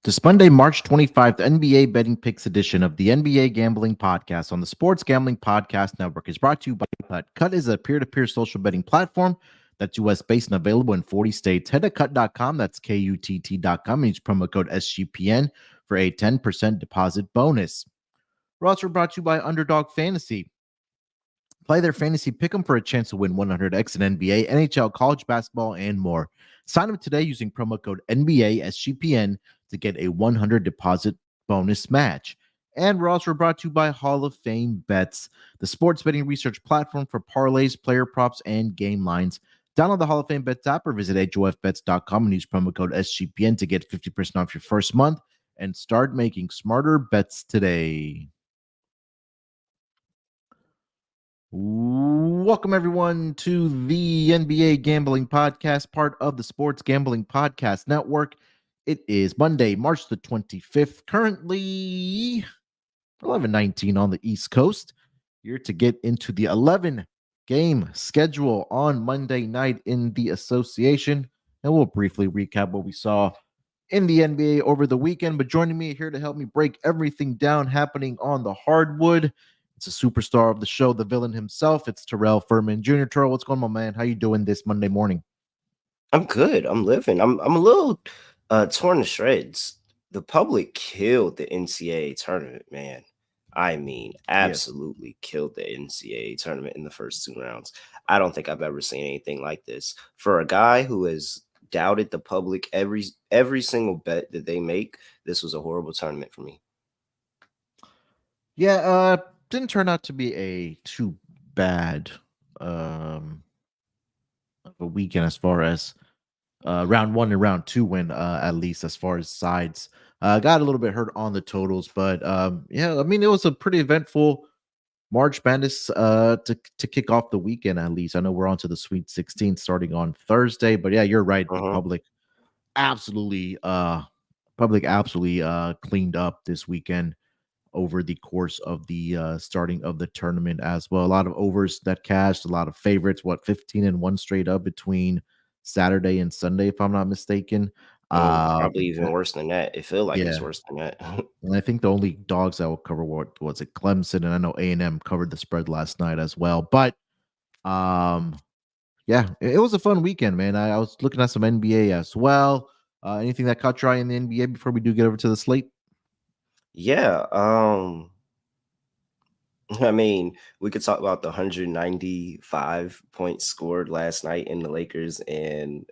This Monday, March 25th, NBA Betting Picks edition of the NBA Gambling Podcast on the Sports Gambling Podcast Network is brought to you by Cut. Cut is a peer-to-peer social betting platform that's U.S.-based and available in 40 states. Head to cut.com, that's KUTT.com, and use promo code SGPN for a 10% deposit bonus. We're also brought to you by Underdog Fantasy. Play their fantasy pick'em for a chance to win 100x in NBA, NHL, college basketball, and more. Sign up today using promo code NBA SGPN to get a 100 deposit bonus match. And we're also brought to you by Hall of Fame Bets, the sports betting research platform for parlays, player props, and game lines. Download the Hall of Fame Bets app or visit HOFBets.com and use promo code SGPN to get 50% off your first month and start making smarter bets today. Welcome, everyone, to the NBA Gambling Podcast, part of the Sports Gambling Podcast Network. It is Monday, March the 25th, currently 11:19 on the East Coast. Here to get into the 11-game schedule on Monday night in the association, and we'll briefly recap what we saw in the NBA over the weekend. But joining me here to help me break everything down happening on the hardwood, it's a superstar of the show, the villain himself. It's Terrell Furman Jr. Terrell, what's going on, man? How you doing this Monday morning? I'm good. I'm living. I'm a little torn to shreds. The public killed the NCAA tournament, man. I mean, absolutely killed the NCAA tournament in the first two rounds. I don't think I've ever seen anything like this. For a guy who has doubted the public every single bet that they make, this was a horrible tournament for me. Yeah, didn't turn out to be a too bad of a weekend as far as round one and round two went, at least as far as sides. Got a little bit hurt on the totals, but yeah, I mean, it was a pretty eventful March Madness to kick off the weekend, at least. I know we're on to the Sweet 16 starting on Thursday, but yeah, you're right. The public absolutely cleaned up this weekend over the course of the starting of the tournament as well. A lot of overs that cashed, a lot of favorites, 15 and one straight up between Saturday and Sunday, if I'm not mistaken. Probably even worse than that. It feels like it's worse than that. And I think the only dogs that will cover what was it, Clemson, and I know A&M covered the spread last night as well. But yeah, it was a fun weekend, man. I was looking at some NBA as well. Anything that caught your eye in the NBA before we do get over to the slate? Yeah, I mean, we could talk about the 195 points scored last night in the Lakers and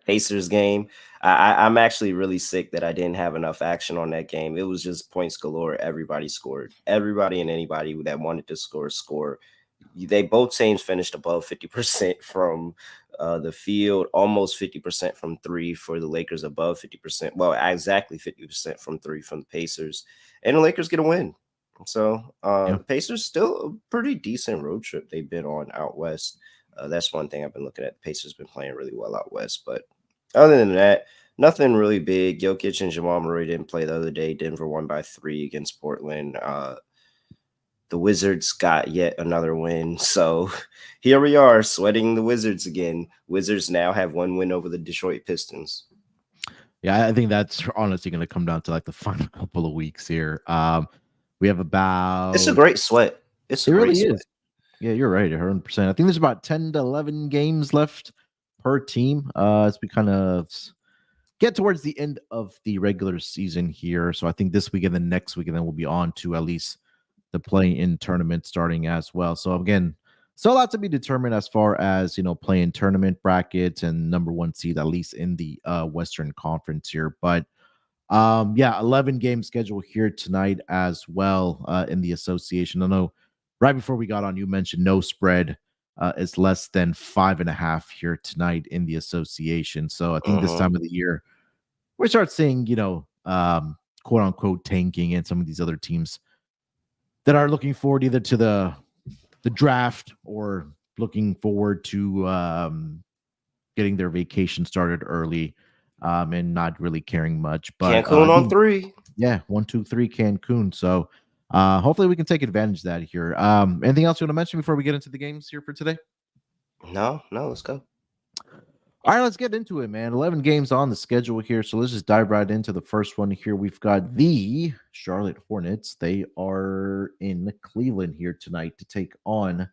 Pacers game. I'm actually really sick that I didn't have enough action on that game. It was just points galore. Everybody scored. Everybody and anybody that wanted to score. They both teams finished above 50% from the field, almost 50% from three for the Lakers, above 50%. Well, exactly 50% from three from the Pacers, and the Lakers get a win. So the Pacers still a pretty decent road trip they've been on out west. That's one thing I've been looking at. The Pacers been playing really well out west, but other than that, nothing really big. Jokic and Jamal Murray didn't play the other day. Denver won by 3 against Portland. The Wizards got yet another win. So here we are, sweating the Wizards again. Wizards now have 1 win over the Detroit Pistons. Yeah, I think that's honestly going to come down to like the final couple of weeks here. We have about... It's a great sweat. It really is. Yeah, you're right, 100%. I think there's about 10 to 11 games left per team as we kind of get towards the end of the regular season here. So I think this week and the next week, and then we'll be on to at least the play-in tournament starting as well. So again, still a lot to be determined as far as, play-in tournament brackets and number one seed, at least in the Western Conference here. But 11 game schedule here tonight as well in the association. I know right before we got on, you mentioned no spread is less than 5.5 here tonight in the association. So I think this time of the year, we start seeing, quote unquote tanking and some of these other teams that are looking forward either to the draft or looking forward to getting their vacation started early and not really caring much. But Cancun on 3. Yeah, 1, 2, 3 Cancun. So hopefully we can take advantage of that here. Anything else you want to mention before we get into the games here for today? No, let's go. All right, let's get into it, man. 11 games on the schedule here. So let's just dive right into the first one here. We've got the Charlotte Hornets. They are in Cleveland here tonight to take on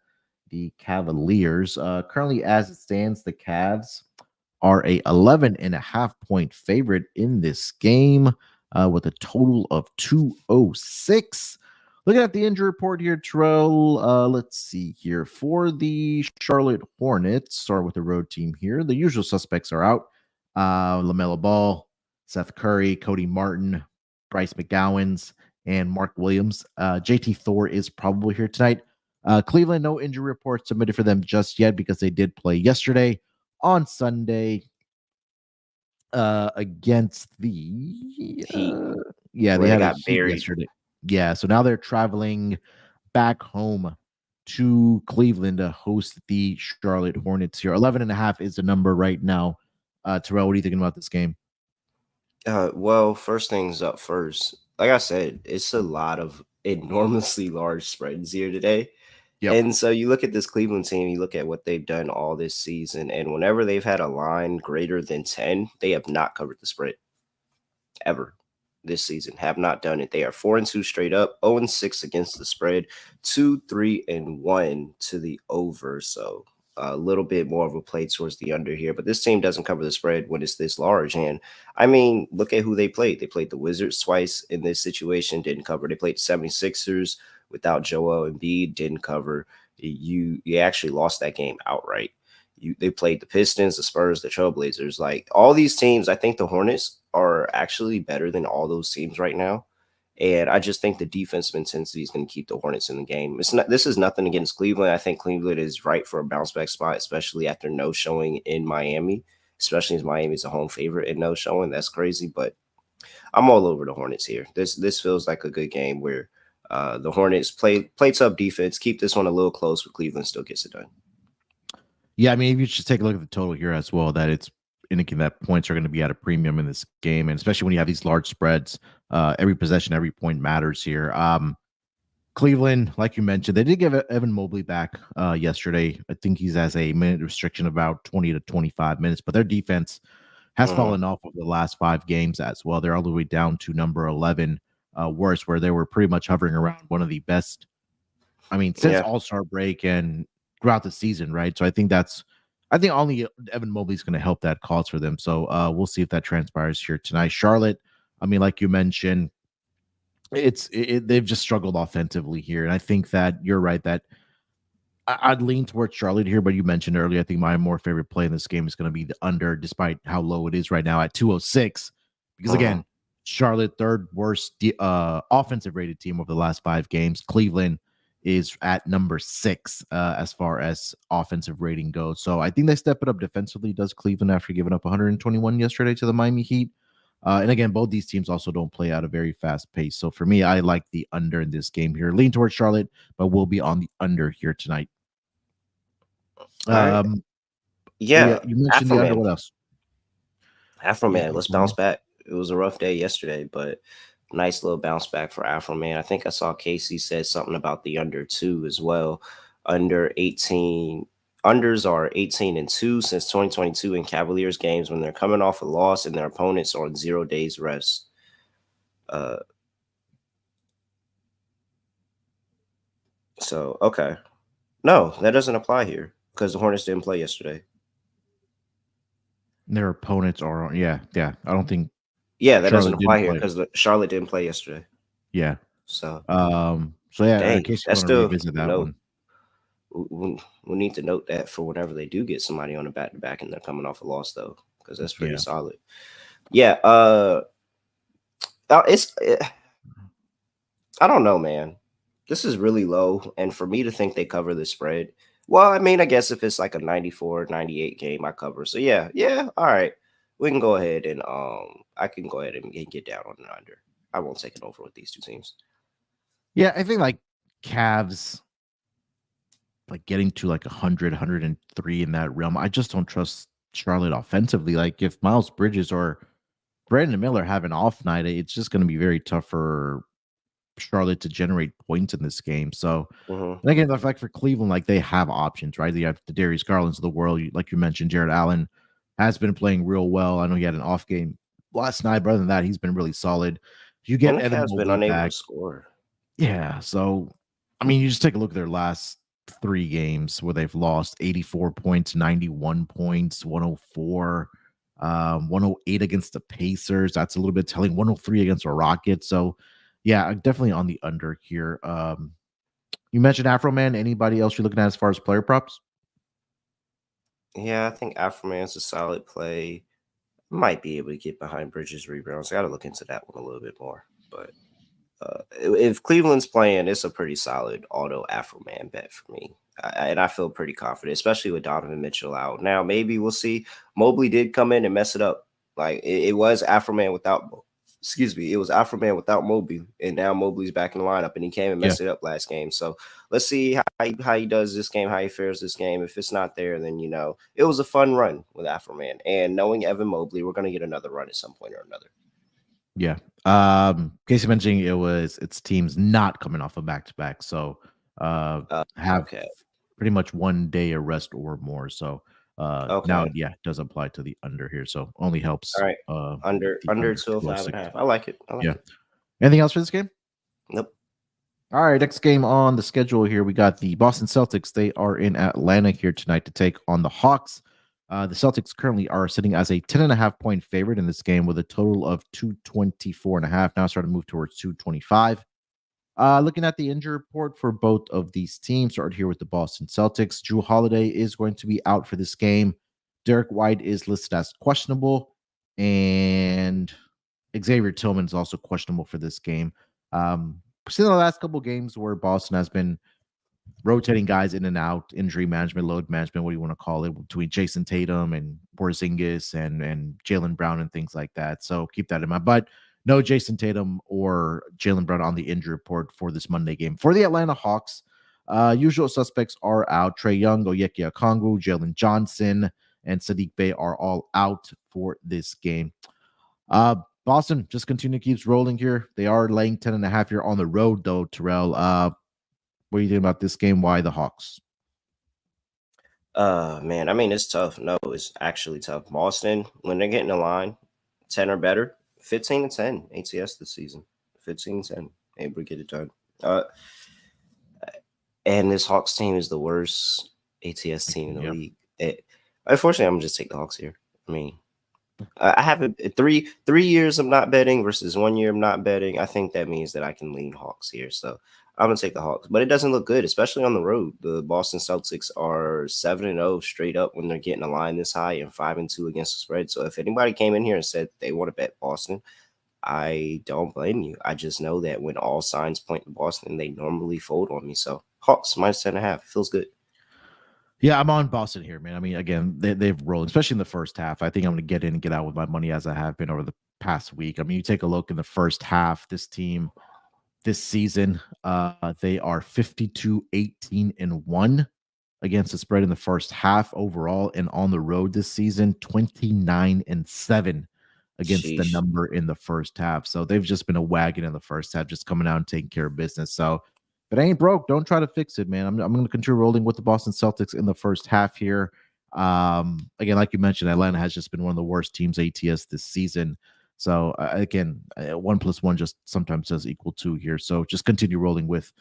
the Cavaliers. Currently, as it stands, the Cavs are a 11.5 point favorite in this game with a total of 206. Looking at the injury report here, Terrell, let's see here. For the Charlotte Hornets, start with the road team here. The usual suspects are out. LaMelo Ball, Seth Curry, Cody Martin, Bryce McGowens, and Mark Williams. JT Thor is probably here tonight. Cleveland, no injury reports submitted for them just yet because they did play yesterday on Sunday against the Heat, yeah, where they they had a got Heat buried. yesterday. Yeah, so now they're traveling back home to Cleveland to host the Charlotte Hornets here. 11.5 is the number right now. Terrell, what are you thinking about this game? Well, first things up first. Like I said, it's a lot of enormously large spreads here today. Yep. And so you look at this Cleveland team, you look at what they've done all this season, and whenever they've had a line greater than 10, they have not covered the spread ever this season. Have not done it. They are 4-2 straight up, 0-6 against the spread, 2-3-1 to the over. So a little bit more of a play towards the under here, but this team doesn't cover the spread when it's this large. And I mean, look at who they played. They played the Wizards twice in this situation, didn't cover. They played the 76ers without Joel Embiid, didn't cover. You actually lost that game outright. They played the Pistons, the Spurs, the Trailblazers. Like all these teams, I think the Hornets are actually better than all those teams right now. And I just think the defensive intensity is going to keep the Hornets in the game. This is nothing against Cleveland. I think Cleveland is right for a bounce back spot, especially after no showing in Miami, especially as Miami's a home favorite and no showing. That's crazy. But I'm all over the Hornets here. This feels like a good game where the Hornets play tough defense, keep this one a little close, but Cleveland still gets it done. Yeah, I mean, if you just take a look at the total here as well, that it's indicating that points are going to be at a premium in this game, and especially when you have these large spreads, every possession, every point matters here. Cleveland, like you mentioned, they did give Evan Mobley back yesterday. I think he's has a minute restriction of about 20 to 25 minutes, but their defense has fallen off of the last 5 games as well. They're all the way down to number 11, worse, where they were pretty much hovering around one of the best. I mean, since All-Star break and throughout the season, right? So I think only Evan Mobley's going to help that cause for them. So we'll see if that transpires here tonight. Charlotte, I mean, like you mentioned, they've just struggled offensively here, and I think that you're right that I'd lean towards Charlotte here. But you mentioned earlier, I think my more favorite play in this game is going to be the under, despite how low it is right now at 206, because again, Charlotte third worst offensive rated team over the last 5 games. Cleveland is at number 6 as far as offensive rating goes. So I think they step it up defensively, does Cleveland, after giving up 121 yesterday to the Miami Heat. And again, both these teams also don't play at a very fast pace. So for me, I like the under in this game here. Lean towards Charlotte, but we'll be on the under here tonight. Yeah, you mentioned the under. What else? Afro-Man, let's bounce back. It was a rough day yesterday, but nice little bounce back for Afro-Man. I think I saw Casey said something about the under 2 as well. Under 18. Unders are 18-2 since 2022 in Cavaliers games when they're coming off a loss and their opponents are on 0 days rest. So, okay. No, that doesn't apply here because the Hornets didn't play yesterday. Their opponents are on. Yeah. I don't think. Yeah, that doesn't apply here because Charlotte didn't play yesterday. Yeah. So yeah, dang, in case you want to revisit that one. We need to note that for whenever they do get somebody on a back-to-back and they're coming off a loss, though, because that's pretty solid. Yeah. I don't know, man. This is really low, and for me to think they cover the spread, well, I mean, I guess if it's like a 94, 98 game, I cover. So yeah, all right. We can go ahead and I can go ahead and get down on the under. I won't take it over with these two teams. Yeah, I think like Cavs, like getting to like 100, 103 in that realm. I just don't trust Charlotte offensively. Like if Miles Bridges or Brandon Miller have an off night, it's just going to be very tough for Charlotte to generate points in this game. So and again, like for Cleveland, like they have options, right? They have the Darius Garlands of the world, like you mentioned, Jared Allen, has been playing real well. I know he had an off game last night, but other than that, he's been really solid. If you And get the Evan Cavs been Mobley unable to back, score. yeah. So, I mean, you just take a look at their last 3 games where they've lost 84 points, 91 points, 104, 108 against the Pacers. That's a little bit telling. 103 against the Rockets. So, yeah, definitely on the under here. You mentioned Afro Man. Anybody else you're looking at as far as player props? Yeah, I think Afroman's a solid play. Might be able to get behind Bridges rebounds. I got to look into that one a little bit more. But if Cleveland's playing, it's a pretty solid auto Afro Man bet for me. And I feel pretty confident, especially with Donovan Mitchell out. Now, maybe we'll see. Mobley did come in and mess it up. Like it was Afro Man without, excuse me, it was Afro Man without Mobley. And now Mobley's back in the lineup and he came and Yeah. messed it up last game. So let's see how he does this game, how he fares this game. If it's not there, then, it was a fun run with Afro Man. And knowing Evan Mobley, we're going to get another run at some point or another. Yeah. Casey mentioning it's teams not coming off a back-to-back. So have Okay. pretty much 1 day of rest or more. So now, Okay. yeah, it does apply to the under here. So only helps All right. the Under 205 and 206. a half. I like it. I like Yeah. it. Anything else for this game? Nope. All right, next game on the schedule here, we got the Boston Celtics. They are in Atlanta here tonight to take on the Hawks. The Celtics currently are sitting as a 10.5-point favorite in this game with a total of 224.5. Now starting to move towards 225. Looking at the injury report for both of these teams, started here with the Boston Celtics. Drew Holiday is going to be out for this game. Derek White is listed as questionable, and Xavier Tillman is also questionable for this game. Seen the last couple of games where Boston has been rotating guys in and out, injury management, load management, what do you want to call it, between Jason Tatum and Porzingis and Jaylen Brown and things like that. So keep that in mind. But no Jason Tatum or Jaylen Brown on the injury report for this Monday game. For the Atlanta Hawks, usual suspects are out. Trae Young, Oyeki Okongwu, Jalen Johnson, and Sadiq Bey are all out for this game. Boston just continue keeps rolling here. They are laying 10.5 here on the road, though, Terrell. What do you think about this game? Why the Hawks? Man, I mean, it's tough. No, it's actually tough. Boston, when they're getting a line, 10 or better, 15-10 ATS this season. 15-10. Able to get it done. And this Hawks team is the worst ATS team in the league. Unfortunately, I'm gonna just take the Hawks here. I mean, I have 3 years of not betting versus 1 year of not betting. I think that means that I can lean Hawks here. So I'm gonna take the Hawks, but it doesn't look good, especially on the road. The Boston Celtics are 7-0 straight up when they're getting a line this high and 5-2 against the spread. So if anybody came in here and said they want to bet Boston, I don't blame you. I just know that when all signs point to Boston, they normally fold on me. So Hawks minus 10.5 feels good. Yeah, I'm on Boston here, man. I mean, again, they've rolled, especially in the first half. I think I'm going to get in and get out with my money as I have been over the past week. I mean, you take a look in the first half, this team this season, they are 52-18-1 against the spread in the first half overall, and on the road this season, 29-7 against the number in the first half. So they've just been a wagon in the first half, just coming out and taking care of business. So if it ain't broke, don't try to fix it, man. I'm going to continue rolling with the Boston Celtics in the first half here. Again, like you mentioned, Atlanta has just been one of the worst teams ATS this season. So again, 1 + 1 just sometimes does equal 2 here. So just continue rolling with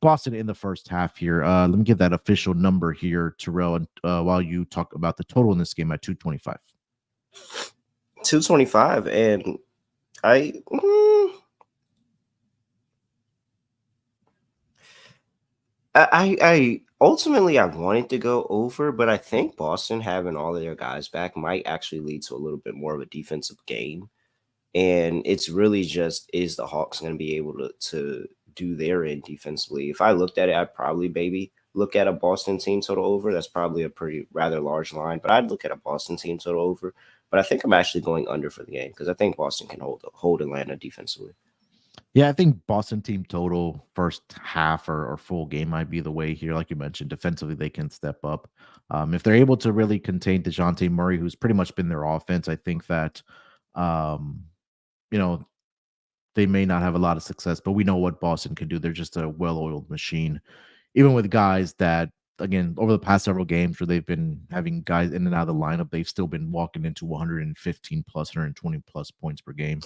Boston in the first half here. Let me get that official number here, Terrell, and while you talk about the total in this game at 225. 225, and I ultimately I wanted to go over, but I think Boston having all of their guys back might actually lead to a little bit more of a defensive game. And it's really just, is the Hawks going to be able to do their end defensively? If I looked at it, I'd probably maybe look at a Boston team total over. That's probably a pretty rather large line, but I'd look at a Boston team total over. But I think I'm actually going under for the game because I think Boston can hold Atlanta defensively. Yeah, I think Boston team total first half or full game might be the way here. Like you mentioned, defensively, they can step up. If they're able to really contain DeJounte Murray, who's pretty much been their offense, I think that, you know, they may not have a lot of success, but we know what Boston can do. They're just a well-oiled machine. Even with guys that again, over the past several games where they've been having guys in and out of the lineup, they've still been walking into 115 plus, 120 plus points per game.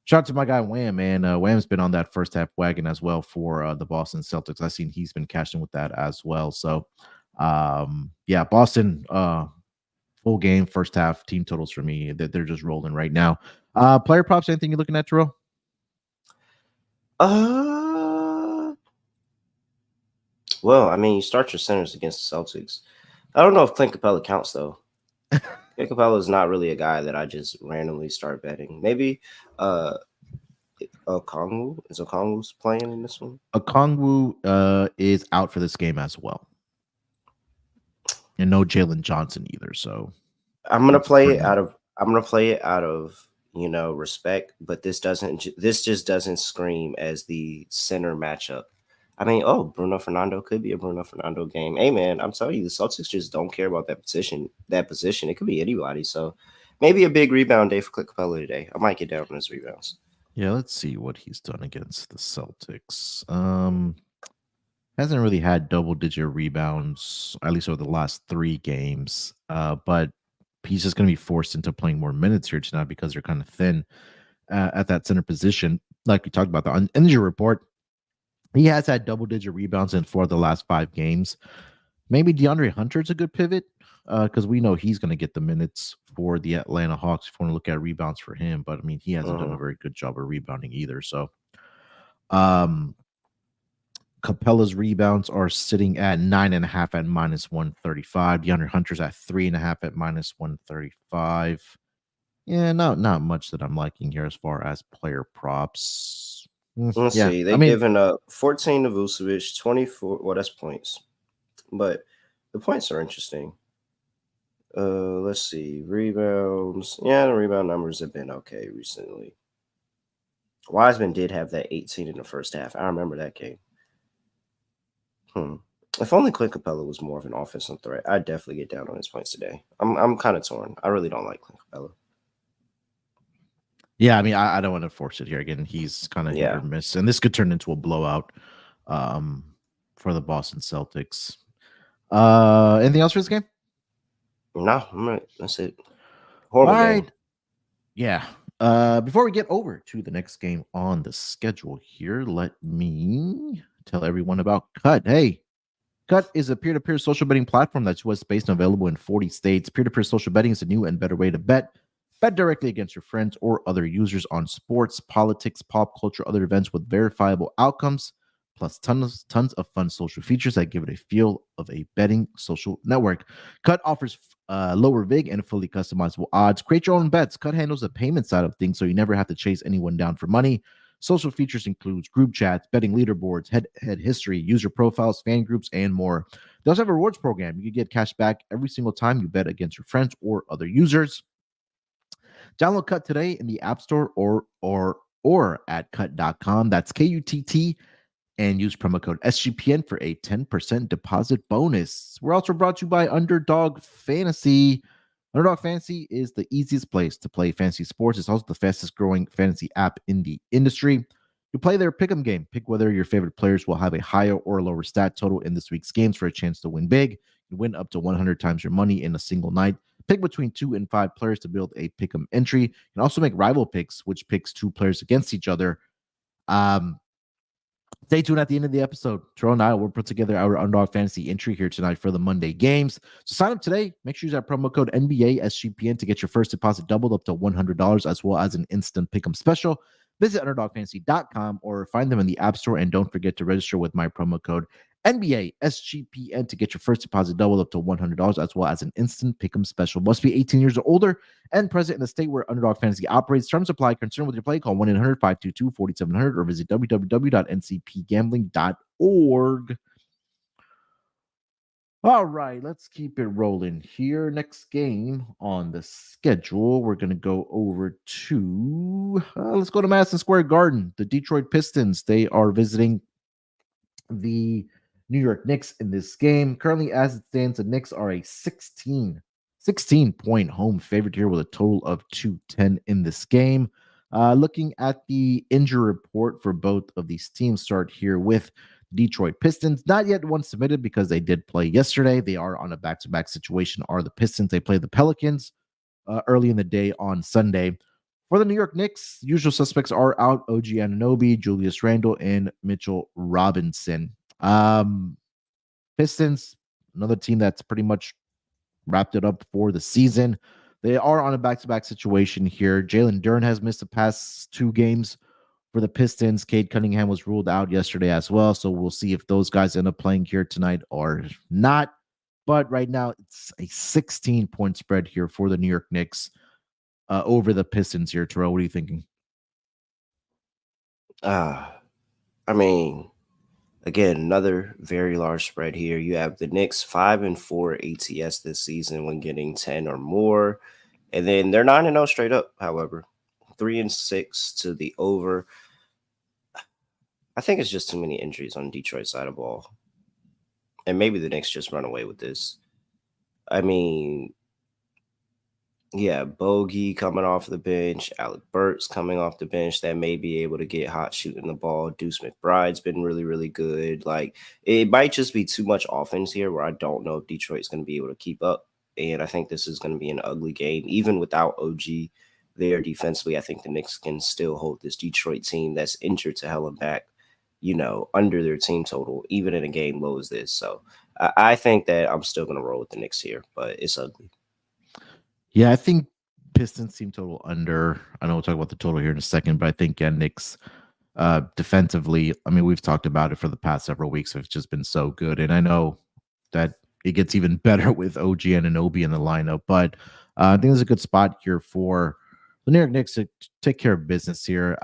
Shout out to my guy Wham, man. Wham's been on that first half wagon as well for the Boston Celtics. I've seen he's been cashing with that as well. So, yeah, Boston, full game, first half team totals for me that they're just rolling right now. Player props, anything you're looking at, Terrell? Well, I mean, you start your centers against the Celtics. I don't know if Clint Capella counts though. Clint Capella is not really a guy that I just randomly start betting. Maybe Okongwu. Is Okongwu's playing in this one? Okongwu is out for this game as well. And no Jalen Johnson either. So I'm gonna play it out of respect, but this just doesn't scream as the center matchup. I mean, Bruno Fernando could be a Bruno Fernando game. Hey man, I'm telling you, the Celtics just don't care about that position. It could be anybody. So maybe a big rebound day for Clint Capella today. I might get down on his rebounds. Yeah, let's see what he's done against the Celtics. Hasn't really had double-digit rebounds, at least over the last 3 games. But he's just going to be forced into playing more minutes here tonight because they're kind of thin at that center position. Like we talked about the injury report, he has had double-digit rebounds in 4 of the last 5 games. Maybe DeAndre Hunter's a good pivot because we know he's going to get the minutes for the Atlanta Hawks if you want to look at rebounds for him. But, I mean, he hasn't done a very good job of rebounding either. So, Capella's rebounds are sitting at 9.5 at -135. DeAndre Hunter's at 3.5 at -135. Yeah, not much that I'm liking here as far as player props. Let's see. They've given up 14 to Vucevic, 24. Well, that's points, but the points are interesting. Let's see. Rebounds. Yeah, the rebound numbers have been okay recently. Wiseman did have that 18 in the first half. I remember that game. If only Clint Capella was more of an offensive threat, I'd definitely get down on his points today. I'm kind of torn. I really don't like Clint Capella. Yeah, I mean, I don't want to force it here. Again, he's kind of hit or miss, and this could turn into a blowout for the Boston Celtics. Anything else for this game? No, that's it. Horrible game. Yeah. Before we get over to the next game on the schedule here, let me tell everyone about Cut. Hey, Cut is a peer-to-peer social betting platform that's US-based and available in 40 states. Peer-to-peer social betting is a new and better way to bet. Bet directly against your friends or other users on sports, politics, pop culture, other events with verifiable outcomes, plus tons of fun social features that give it a feel of a betting social network. Cut offers lower VIG and fully customizable odds. Create your own bets. Cut handles the payment side of things, so you never have to chase anyone down for money. Social features includes group chats, betting leaderboards, head-to-head history, user profiles, fan groups, and more. They also have a rewards program. You can get cash back every single time you bet against your friends or other users. Download Cut today in the App Store or at cut.com. That's KUTT, and use promo code SGPN for a 10% deposit bonus. We're also brought to you by Underdog Fantasy. Underdog Fantasy is the easiest place to play fantasy sports. It's also the fastest growing fantasy app in the industry. You play their pick'em game. Pick whether your favorite players will have a higher or lower stat total in this week's games for a chance to win big. You win up to 100 times your money in a single night. Pick between 2 and 5 players to build a pick'em entry. You can also make rival picks, which picks 2 players against each other. Stay tuned at the end of the episode. Terrell and I will put together our Underdog Fantasy entry here tonight for the Monday games. So sign up today. Make sure you use that promo code NBA SGPN to get your first deposit doubled up to $100, as well as an instant pick'em special. Visit UnderdogFantasy.com or find them in the App Store, and don't forget to register with my promo code NBA SGPN to get your first deposit doubled up to $100, as well as an instant pick'em special. Must be 18 years or older and present in the state where Underdog Fantasy operates. Terms apply. Concerned with your play, call 1-800-522-4700 or visit www.ncpgambling.org. All right, let's keep it rolling here. Next game on the schedule, we're going to go over to, let's go to Madison Square Garden. The Detroit Pistons, they are visiting the New York Knicks in this game. Currently, as it stands, the Knicks are a 16-point home favorite here with a total of 210 in this game. Looking at the injury report for both of these teams, start here with Detroit Pistons. Not yet one submitted because they did play yesterday. They are on a back-to-back situation. Are the Pistons? They play the Pelicans early in the day on Sunday. For the New York Knicks, usual suspects are out: OG Anunoby, Julius Randle, and Mitchell Robinson. Pistons, another team that's pretty much wrapped it up for the season. They are on a back-to-back situation here. Jalen Duren has missed the past 2 games for the Pistons. Cade Cunningham was ruled out yesterday as well, so we'll see if those guys end up playing here tonight or not. But right now, it's a 16-point spread here for the New York Knicks over the Pistons here. Terrell, what are you thinking? I mean, again, another very large spread here. You have the Knicks 5-4 ATS this season when getting 10 or more. And then they're 9-0 straight up, however. 3-6 to the over. I think it's just too many injuries on Detroit's side of the ball. And maybe the Knicks just run away with this. I mean, yeah, Bogey coming off the bench, Alec Burks coming off the bench that may be able to get hot shooting the ball. Deuce McBride's been really, really good. Like, it might just be too much offense here where I don't know if Detroit's going to be able to keep up. And I think this is going to be an ugly game. Even without OG there defensively, I think the Knicks can still hold this Detroit team that's injured to hell and back, under their team total, even in a game low as this. So I think that I'm still going to roll with the Knicks here, but it's ugly. Yeah, I think Pistons team total under. I know we'll talk about the total here in a second, but I think Knicks defensively, I mean, we've talked about it for the past several weeks. It's just been so good. And I know that it gets even better with OG Anunoby in the lineup, but I think there's a good spot here for the New York Knicks to take care of business here.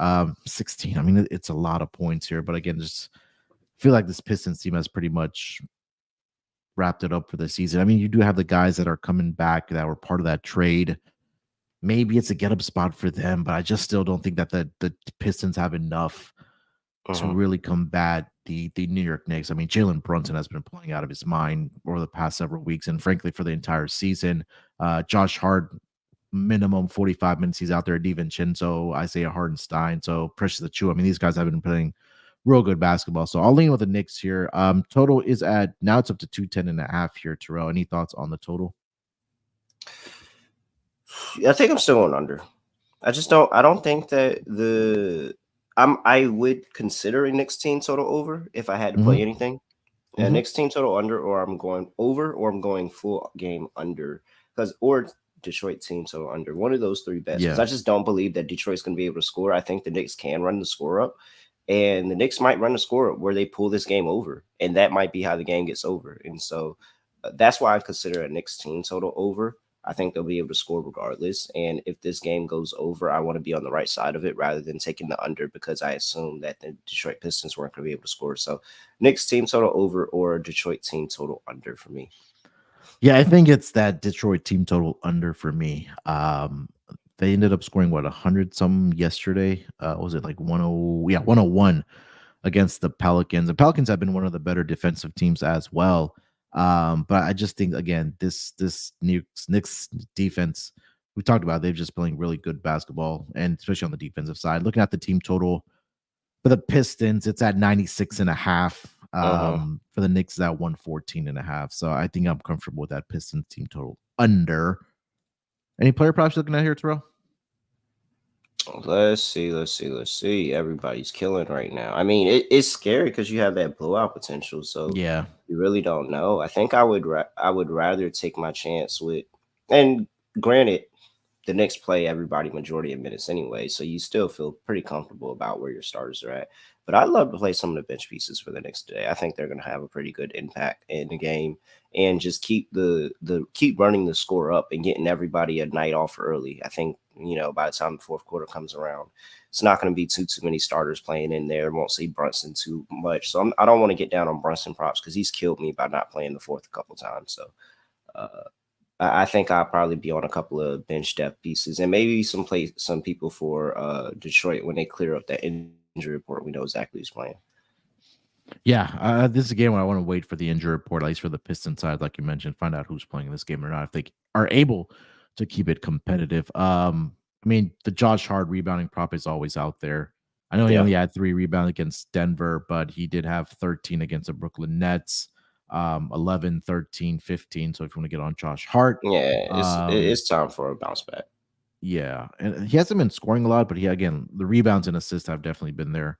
16, I mean, it's a lot of points here, but again, just feel like this Pistons team has pretty much wrapped it up for the season. I mean, you do have the guys that are coming back that were part of that trade. Maybe it's a get up spot for them, but I just still don't think that the Pistons have enough to really combat the New York Knicks. I mean, Jalen Brunson has been playing out of his mind over the past several weeks, and frankly, for the entire season. Josh Hart, minimum 45 minutes. He's out there. DiVincenzo, Isaiah Hartenstein, so Precious Achiuwa. I mean, these guys have been playing real good basketball. So I'll lean with the Knicks here. Total is at now it's up to 210.5 here. Terrell, any thoughts on the total? I think I'm still going under. I don't think that I would consider a Knicks team total over if I had to play anything. A Knicks team total under, or I'm going over, or I'm going full game under, or Detroit team total under. One of those 3 bets. Because I just don't believe that Detroit's going to be able to score. I think the Knicks can run the score up. And the Knicks might run a score where they pull this game over, and that might be how the game gets over. And so that's why I consider a Knicks team total over. I think they'll be able to score regardless. And if this game goes over, I want to be on the right side of it rather than taking the under, because I assume that the Detroit Pistons weren't going to be able to score. So Knicks team total over or Detroit team total under for me. Yeah, I think it's that Detroit team total under for me. They ended up scoring 100 some yesterday. Was it like 101 against the Pelicans. The Pelicans have been one of the better defensive teams as well. But I just think, again, this Knicks defense, we talked about, they've just playing really good basketball, and especially on the defensive side. Looking at the team total for the Pistons, it's at 96.5. For the Knicks, at 114.5. So I think I'm comfortable with that Pistons team total under. Any player props looking at here, Terrell? Let's see. Everybody's killing right now. I mean, it's scary because you have that blowout potential. So yeah, you really don't know. I think I would rather take my chance with. And granted, the Knicks play everybody majority of minutes anyway, so you still feel pretty comfortable about where your starters are at. But I'd love to play some of the bench pieces for the Knicks today. I think they're going to have a pretty good impact in the game, and just keep keep running the score up and getting everybody a night off early. I think, by the time the fourth quarter comes around, it's not going to be too many starters playing in there. Won't see Brunson too much, so I don't want to get down on Brunson props because he's killed me by not playing the fourth a couple times. So I think I'll probably be on a couple of bench depth pieces, and maybe some people for Detroit when they clear up that injury report. We know exactly who's playing. Yeah, this is a game where I want to wait for the injury report, at least for the Pistons side, like you mentioned, find out who's playing in this game or not, if they are able to keep it competitive. I mean, the Josh Hart rebounding prop is always out there. I know he only had 3 rebounds against Denver, but he did have 13 against the Brooklyn Nets, 11, 13, 15. So if you want to get on Josh Hart. It's time for a bounce back. Yeah. And he hasn't been scoring a lot, but again, the rebounds and assists have definitely been there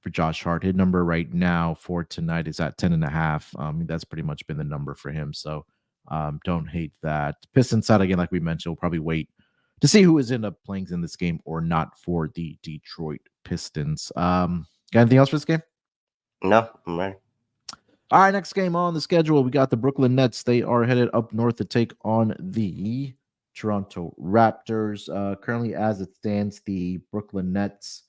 for Josh Hart. His number right now for tonight is at 10.5. That's pretty much been the number for him. So don't hate that. Pistons side, again, like we mentioned, we'll probably wait to see who is end up playing in this game or not for the Detroit Pistons. Got anything else for this game? No, I'm ready. All right, next game on the schedule, we got the Brooklyn Nets. They are headed up north to take on the Toronto Raptors. Currently, as it stands, the Brooklyn Nets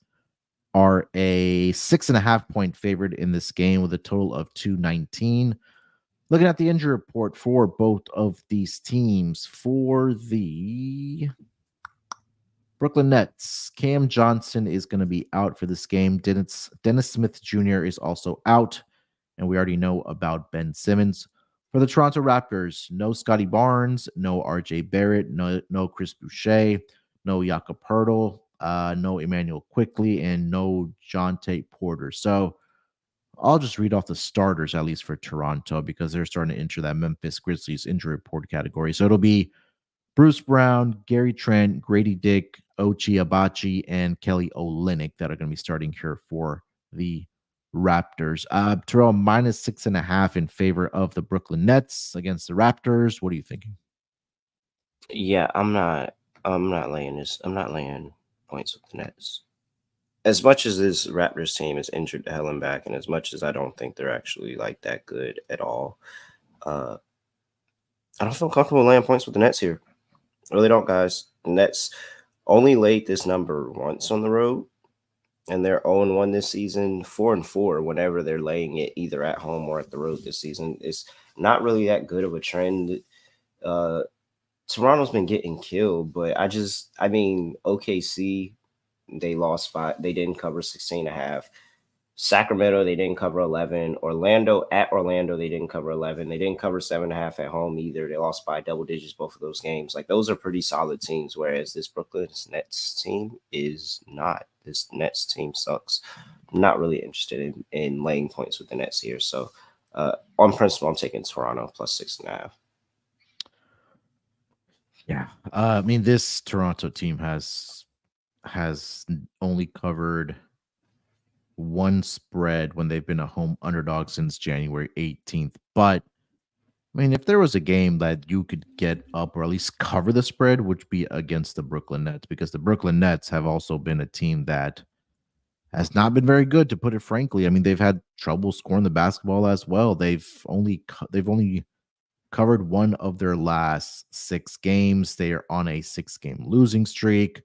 are a 6.5 point favorite in this game with a total of 219. Looking at the injury report for both of these teams, for the Brooklyn Nets, Cam Johnson is going to be out for this game. Dennis Smith Jr. is also out, and we already know about Ben Simmons. For the Toronto Raptors, no Scotty Barnes, no RJ Barrett, no Chris Boucher, no Jakob Poeltl, no Emmanuel Quickly, and no Jonte Porter. So I'll just read off the starters, at least for Toronto, because they're starting to enter that Memphis Grizzlies injury report category. So it'll be Bruce Brown, Gary Trent, Grady Dick, Ochai Agbaji, and Kelly Olynyk that are going to be starting here for the Raptors. Terrell, minus 6.5 in favor of the Brooklyn Nets against the Raptors. What are you thinking? Yeah, I'm not laying this. I'm not laying points with the Nets. As much as this Raptors team is injured to hell and back, and as much as I don't think they're actually like that good at all, I don't feel comfortable laying points with the Nets here. I really don't, guys. The Nets only laid this number once on the road, and they're 0-1 this season, 4-4 whenever they're laying it either at home or at the road this season. It's not really that good of a trend. Toronto's been getting killed, but OKC, they lost 5. They didn't cover 16.5. Sacramento, they didn't cover 11. Orlando, they didn't cover 11. They didn't cover 7.5 at home either. They lost by double digits both of those games. Like, those are pretty solid teams, whereas this Brooklyn Nets team is not. This Nets team sucks. I'm not really interested in laying points with the Nets here. So, on principle, I'm taking Toronto plus 6.5. Yeah. This Toronto team has only covered one spread when they've been a home underdog since January 18th. But if there was a game that you could get up or at least cover the spread, would be against the Brooklyn Nets, because the Brooklyn Nets have also been a team that has not been very good, to put it frankly. They've had trouble scoring the basketball as well. They've only covered one of their last 6 games. They are on a 6-game losing streak.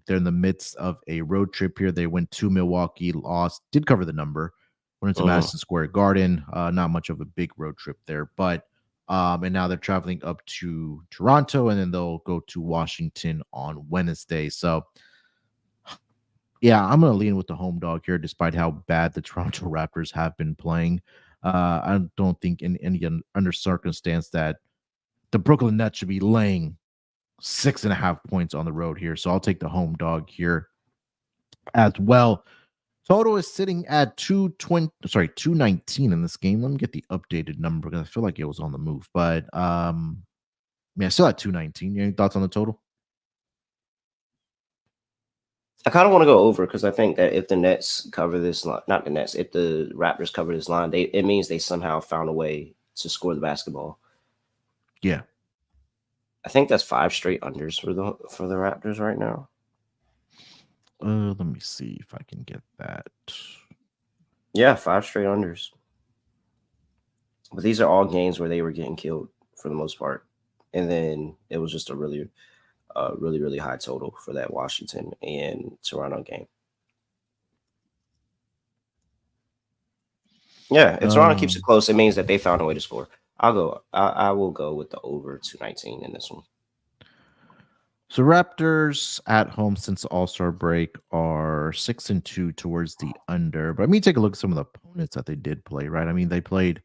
They're in the midst of a road trip here. They went to Milwaukee, lost, did cover the number, went into Madison Square Garden. Not much of a big road trip there, but and now they're traveling up to Toronto, and then they'll go to Washington on Wednesday. So yeah, I'm going to lean with the home dog here, despite how bad the Toronto Raptors have been playing. I don't think in any under circumstance that the Brooklyn Nets should be laying 6.5 points on the road here. So I'll take the home dog here as well. Total is sitting at 219 in this game. Let me get the updated number, because I feel like it was on the move. But still at 219. Any thoughts on the total? I kind of want to go over, because I think that if the Nets cover this line, not the Nets, if the Raptors cover this line, it means they somehow found a way to score the basketball. Yeah. I think that's 5 straight unders for the Raptors right now. Let me see if I can get that. Yeah, 5 straight unders. But these are all games where they were getting killed for the most part. And then it was just a really, really high total for that Washington and Toronto game. Yeah, if Toronto keeps it close, it means that they found a way to score. I will go with the over 219 in this one. So Raptors at home since the All-Star break are 6-2 towards the under. But take a look at some of the opponents that they did play, right? They played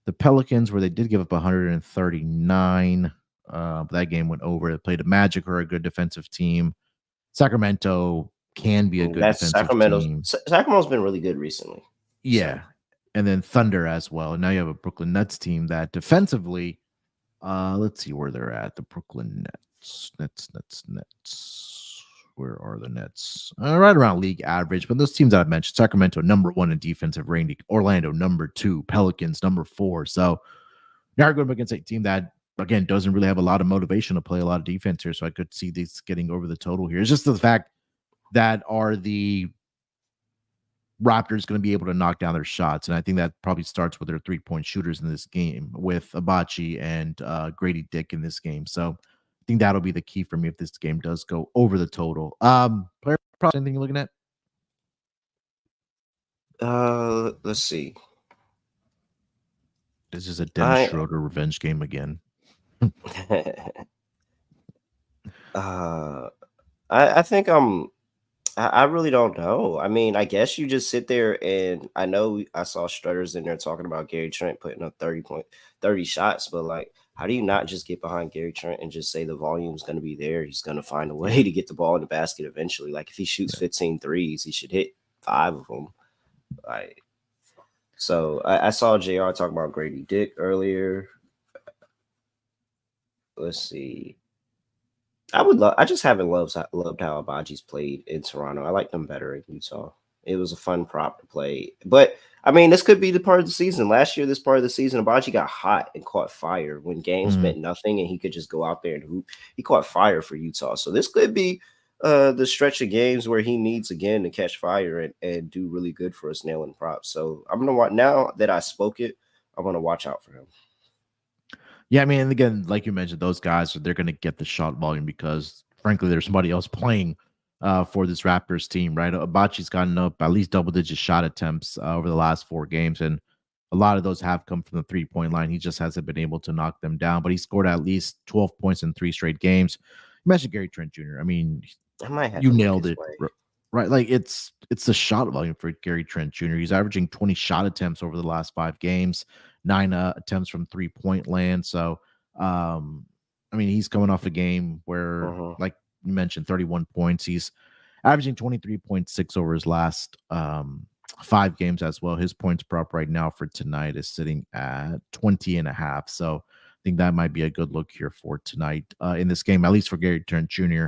the Pelicans, where they did give up 139. But that game went over. They played the Magic, who are a good defensive team. Sacramento can be a good That's defensive team. Sacramento's been really good recently. Yeah. So. And then Thunder as well. And now you have a Brooklyn Nets team that defensively, let's see where they're at. The Brooklyn Nets. Where are the Nets? Right around league average. But those teams that I've mentioned, Sacramento number 1 in defensive rating, Orlando number 2, Pelicans number 4. So you're going up against a team that, again, doesn't really have a lot of motivation to play a lot of defense here. So I could see this getting over the total here. It's just the fact that are the Raptors going to be able to knock down their shots. And I think that probably starts with their 3-point shooters in this game with Abachi and Grady Dick in this game. So I think that'll be the key for me if this game does go over the total. Player props, anything you're looking at? Let's see. This is a Dennis Schroeder revenge game again. I think I really don't know. I mean, I guess you just sit there, and I know I saw Strutters in there talking about Gary Trent putting up 30 shots, but like, how do you not just get behind Gary Trent and just say the volume's going to be there? He's going to find a way to get the ball in the basket eventually. Like, if he shoots 15 threes, he should hit 5 of them. Like, so I saw JR talking about Grady Dick earlier. Let's see. I just haven't loved how Abaji's played in Toronto. I like them better in Utah. It was a fun prop to play. But I mean, this could be the part of the season. Last year, this part of the season, Abaji got hot and caught fire when games meant nothing and he could just go out there and hoop. He caught fire for Utah. So this could be the stretch of games where he needs again to catch fire and do really good for us nailing props. So I'm gonna watch now that I spoke it, I'm gonna watch out for him. Yeah, I mean, again, like you mentioned, those guys they're going to get the shot volume because, frankly, there's somebody else playing for this Raptors team, right? Abachi's gotten up at least double-digit shot attempts over the last 4 games, and a lot of those have come from the 3-point line. He just hasn't been able to knock them down, but he scored at least 12 points in 3 straight games. You mentioned Gary Trent Jr. I mean, you nailed it, right? Like it's the shot volume for Gary Trent Jr. He's averaging 20 shot attempts over the last 5 games. 9 attempts from 3-point land. So, I mean, he's coming off a game where, like you mentioned, 31 points. He's averaging 23.6 over his last 5 games as well. His points prop right now for tonight is sitting at 20.5. So I think that might be a good look here for tonight in this game, at least for Gary Trent Jr.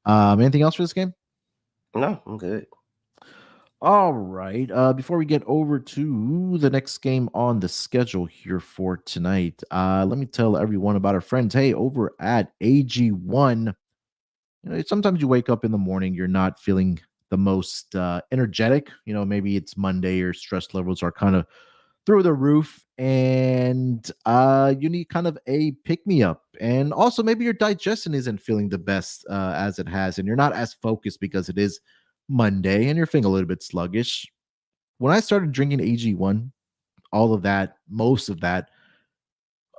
Anything else for this game? No, I'm good. All right. Before we get over to the next game on the schedule here for tonight, let me tell everyone about our friends. Hey, over at AG1, sometimes you wake up in the morning, you're not feeling the most energetic. Maybe it's Monday, your stress levels are kind of through the roof, and you need kind of a pick-me-up. And also, maybe your digestion isn't feeling the best as it has, and you're not as focused because it is Monday and you're feeling a little bit sluggish. When I started drinking AG1, all of that, most of that,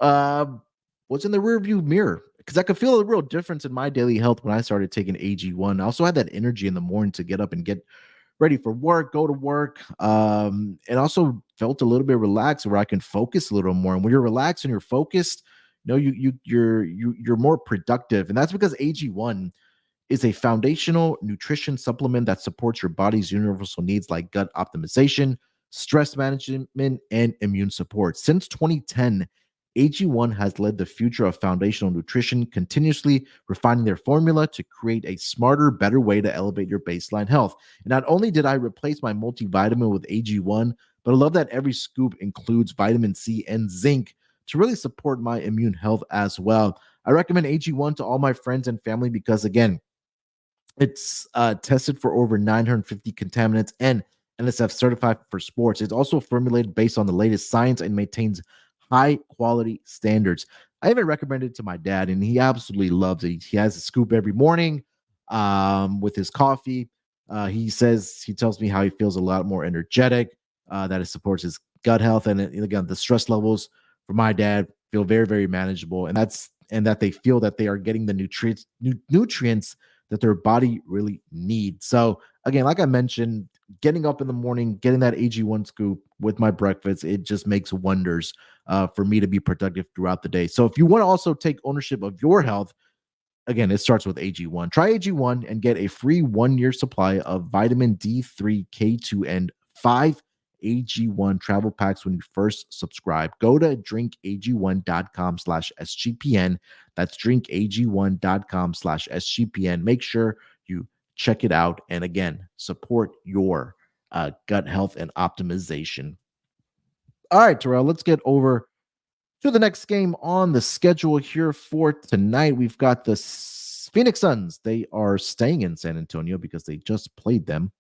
was in the rearview mirror because I could feel a real difference in my daily health when I started taking AG1. I also had that energy in the morning to get up and get ready for work, go to work, and also felt a little bit relaxed where I can focus a little more. And when you're relaxed and you're focused, you're more productive, and that's because AG1 is a foundational nutrition supplement that supports your body's universal needs like gut optimization, stress management, and immune support. Since 2010, AG1 has led the future of foundational nutrition, continuously refining their formula to create a smarter, better way to elevate your baseline health. And not only did I replace my multivitamin with AG1, but I love that every scoop includes vitamin C and zinc to really support my immune health as well. I recommend AG1 to all my friends and family because, again, it's tested for over 950 contaminants and NSF certified for sports. It's also formulated based on the latest science and maintains high quality standards. I even recommended it to my dad, and he absolutely loves it. He has a scoop every morning with his coffee. He tells me how he feels a lot more energetic, that it supports his gut health. And again, the stress levels for my dad feel very, very manageable. And that they feel that they are getting the nutrients that their body really needs. So again, like I mentioned, getting up in the morning, getting that AG1 scoop with my breakfast, it just makes wonders for me to be productive throughout the day. So if you want to also take ownership of your health, again, it starts with AG1. Try AG1 and get a free 1-year supply of vitamin D3, K2, and 5 AG1 travel packs when you first subscribe. Go to drinkag1.com/SGPN. That's drinkag1.com/SGPN. Make sure you check it out. And again, support your gut health and optimization. All right, Terrell, let's get over to the next game on the schedule here for tonight. We've got the Phoenix Suns. They are staying in San Antonio because they just played them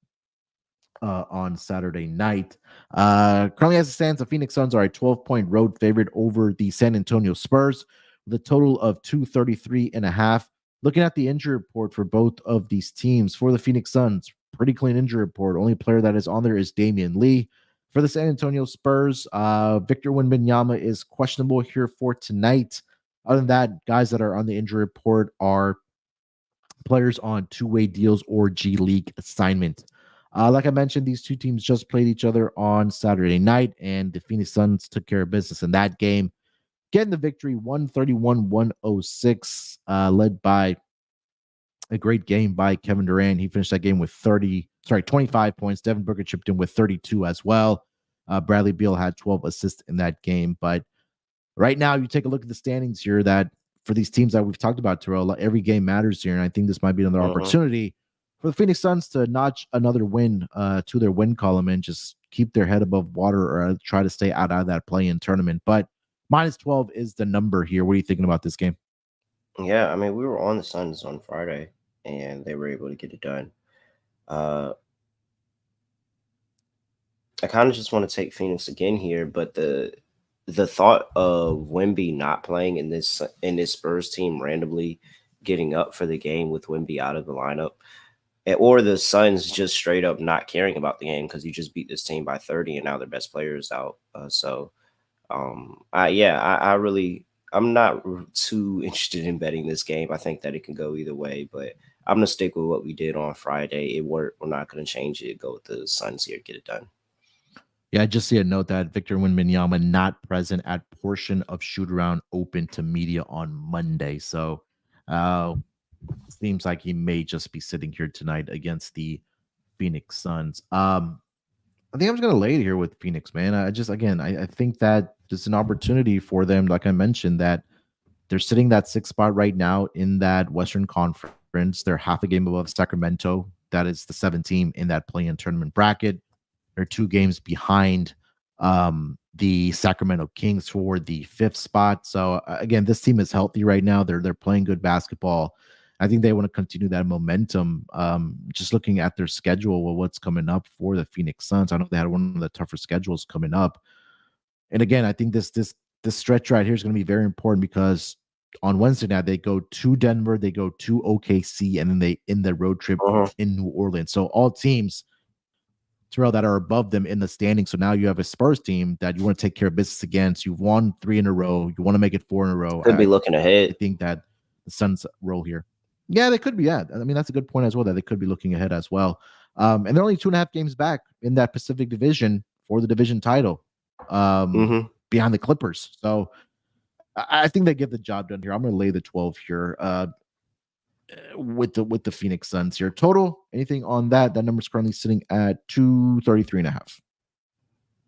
on Saturday night. Currently, as it stands, the Phoenix Suns are a 12-point road favorite over the San Antonio Spurs with a total of 233.5. Looking at the injury report for both of these teams, for the Phoenix Suns, pretty clean injury report. Only player that is on there is Damian Lee. For the San Antonio Spurs, Victor Wembanyama is questionable here for tonight. Other than that, guys that are on the injury report are players on two-way deals or G League assignment. Like I mentioned, these two teams just played each other on Saturday night, and the Phoenix Suns took care of business in that game, getting the victory 131-106, led by a great game by Kevin Durant. He finished that game with 25 points. Devin Booker chipped in with 32 as well. Bradley Beal had 12 assists in that game. But right now, you take a look at the standings here that for these teams that we've talked about, Terrell, every game matters here. And I think this might be another opportunity for the Phoenix Suns to notch another win to their win column and just keep their head above water or try to stay out of that play-in tournament. But minus 12 is the number here. What are you thinking about this game? Yeah, I mean, we were on the Suns on Friday, and they were able to get it done. I kind of just want to take Phoenix again here, but the thought of Wemby not playing in this Spurs team randomly getting up for the game with Wemby out of the lineup, or the Suns just straight up not caring about the game because you just beat this team by 30 and now their best player is out. I'm not too interested in betting this game. I think that it can go either way, but I'm going to stick with what we did on Friday. It worked. We're not going to change it. Go with the Suns here. Get it done. Yeah, I just see a note that Victor Wembanyama not present at portion of shoot-around open to media on Monday. So seems like he may just be sitting here tonight against the Phoenix Suns. I think I'm just going to lay it here with Phoenix, man. I think that there's an opportunity for them, like I mentioned, that they're sitting that sixth spot right now in that Western Conference. They're half a game above Sacramento. That is the 7th team in that play-in tournament bracket. They're 2 games behind the Sacramento Kings for the 5th spot. So again, this team is healthy right now. They're playing good basketball. I think they want to continue that momentum. Just looking at their schedule, well, what's coming up for the Phoenix Suns. I know they had one of the tougher schedules coming up. And again, I think this stretch right here is going to be very important because on Wednesday night they go to Denver, they go to OKC, and then they end the road trip in New Orleans. So all teams, Terrell, that are above them in the standing. So now you have a Spurs team that you want to take care of business against. You've won 3 in a row. You want to make it 4 in a row. Could be looking ahead. I think that the Suns roll here. Yeah, they could be. Yeah, I mean, that's a good point as well, that they could be looking ahead as well. And they're only 2.5 games back in that Pacific Division for the division title behind the Clippers. So I think they get the job done here. I'm going to lay the 12 here with the Phoenix Suns here. Total, anything on that? That number's currently sitting at 233.5.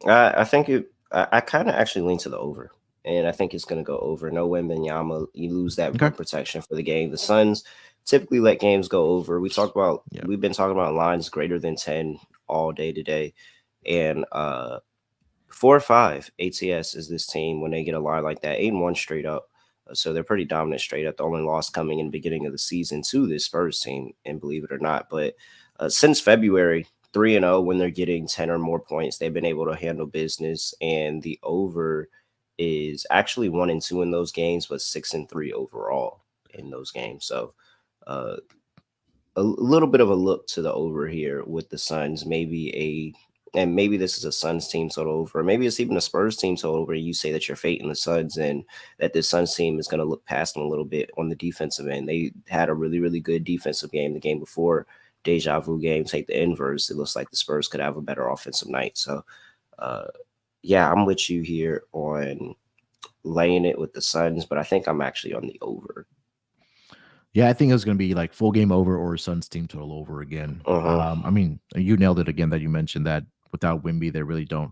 I think I kind of actually lean to the over. And I think it's going to go over. No Wembanyama, you lose that protection for the game. The Suns typically let games go over. We've been talking about lines greater than 10 all day today. And 4 or 5 ATS is this team when they get a line like that, 8-1 straight up. So they're pretty dominant straight up. The only loss coming in the beginning of the season to this Spurs team, and believe it or not. But since February, 3-0 when they're getting 10 or more points, they've been able to handle business. And the over is actually 1-2 in those games, but 6-3 overall in those games. So a little bit of a look to the over here with the Suns. Maybe this is a Suns team total over, or maybe it's even a Spurs team total over. You say that you're fading the Suns and that this Suns team is going to look past them a little bit on the defensive end. They had a really, really good defensive game the game before. Deja vu game, take the inverse. It looks like the Spurs could have a better offensive night. So, yeah, I'm with you here on laying it with the Suns, but I think I'm actually on the over. Yeah, I think it was going to be like full game over or Suns team total over again. I mean, you nailed it again that you mentioned that without Wimby, they really don't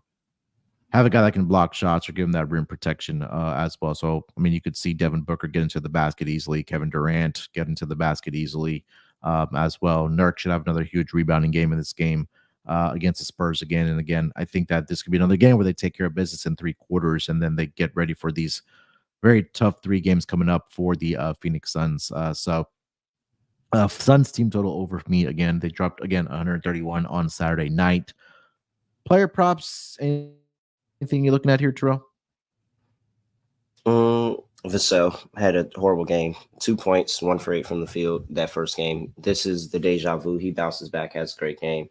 have a guy that can block shots or give him that rim protection as well. So, I mean, you could see Devin Booker get into the basket easily, Kevin Durant get into the basket easily as well. Nurk should have another huge rebounding game in this game against the Spurs again and again. I think that this could be another game where they take care of business in 3 quarters and then they get ready for these very tough 3 games coming up for the Phoenix Suns. Suns team total over for me again. They dropped again 131 on Saturday night. Player props, anything you're looking at here, Terrell? Vassell had a horrible game. 2 points, 1 for 8 from the field that first game. This is the deja vu. He bounces back, has a great game.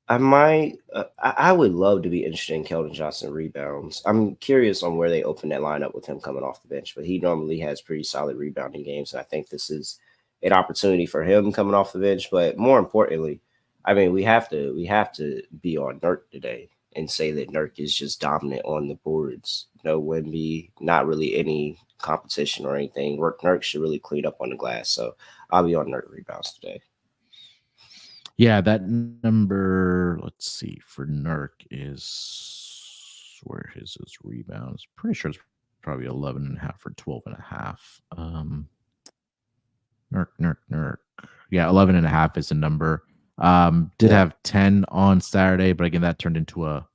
I would love to be interested in Keldon Johnson rebounds. I'm curious on where they open that lineup with him coming off the bench, but he normally has pretty solid rebounding games. And I think this is an opportunity for him coming off the bench. But more importantly, I mean, we have to be on Nurk today and say that Nurk is just dominant on the boards. No Wemby, not really any competition or anything. Nurk should really clean up on the glass. So I'll be on Nurk rebounds today. Yeah, that number, let's see, for Nurk is where his rebounds. Pretty sure it's probably 11.5 or 12.5. Nurk. Yeah, 11.5 is the number. Did have 10 on Saturday, but again, that turned into a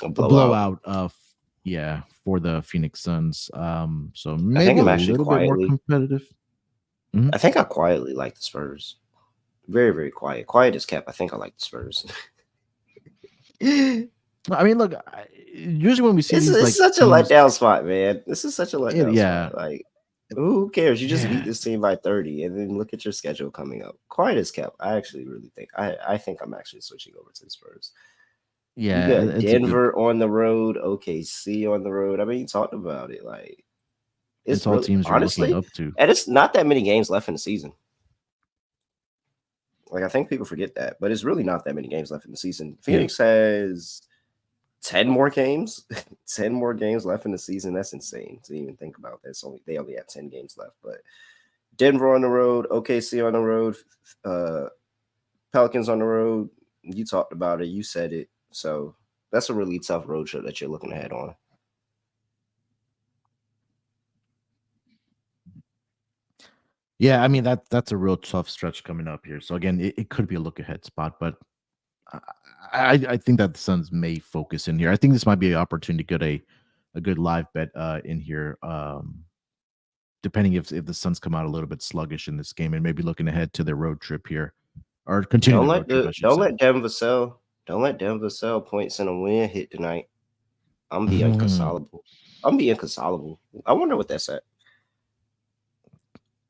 blowout of for the Phoenix Suns. So maybe a little bit more competitive. Mm-hmm. I think I quietly like the Spurs. Very, very quiet. Quiet as kept. I think I like the Spurs. I mean, look, usually when we see this is such a letdown spot, man. This is such a letdown spot. Like, who cares? You just beat this team by 30, and then look at your schedule coming up. Quiet as kept. I actually really think I think I'm actually switching over to the Spurs. Yeah, you got Denver on the road, OKC on the road. I mean, you talked about it. Like, it's all really, teams you're looking up to, and it's not that many games left in the season. Like, I think people forget that, but it's really not that many games left in the season. Phoenix has 10 more games, 10 more games left in the season. That's insane to even think about. They only have 10 games left. But Denver on the road, OKC on the road, Pelicans on the road. You talked about it. You said it. So that's a really tough road trip that you're looking ahead on. Yeah, I mean that's a real tough stretch coming up here. So again, it could be a look ahead spot, but I think that the Suns may focus in here. I think this might be an opportunity to get a good live bet in here. Depending if the Suns come out a little bit sluggish in this game and maybe looking ahead to their road trip here or continue. Don't let Devin Vassell points in a win hit tonight. I'm be inconsolable. I wonder what that's at.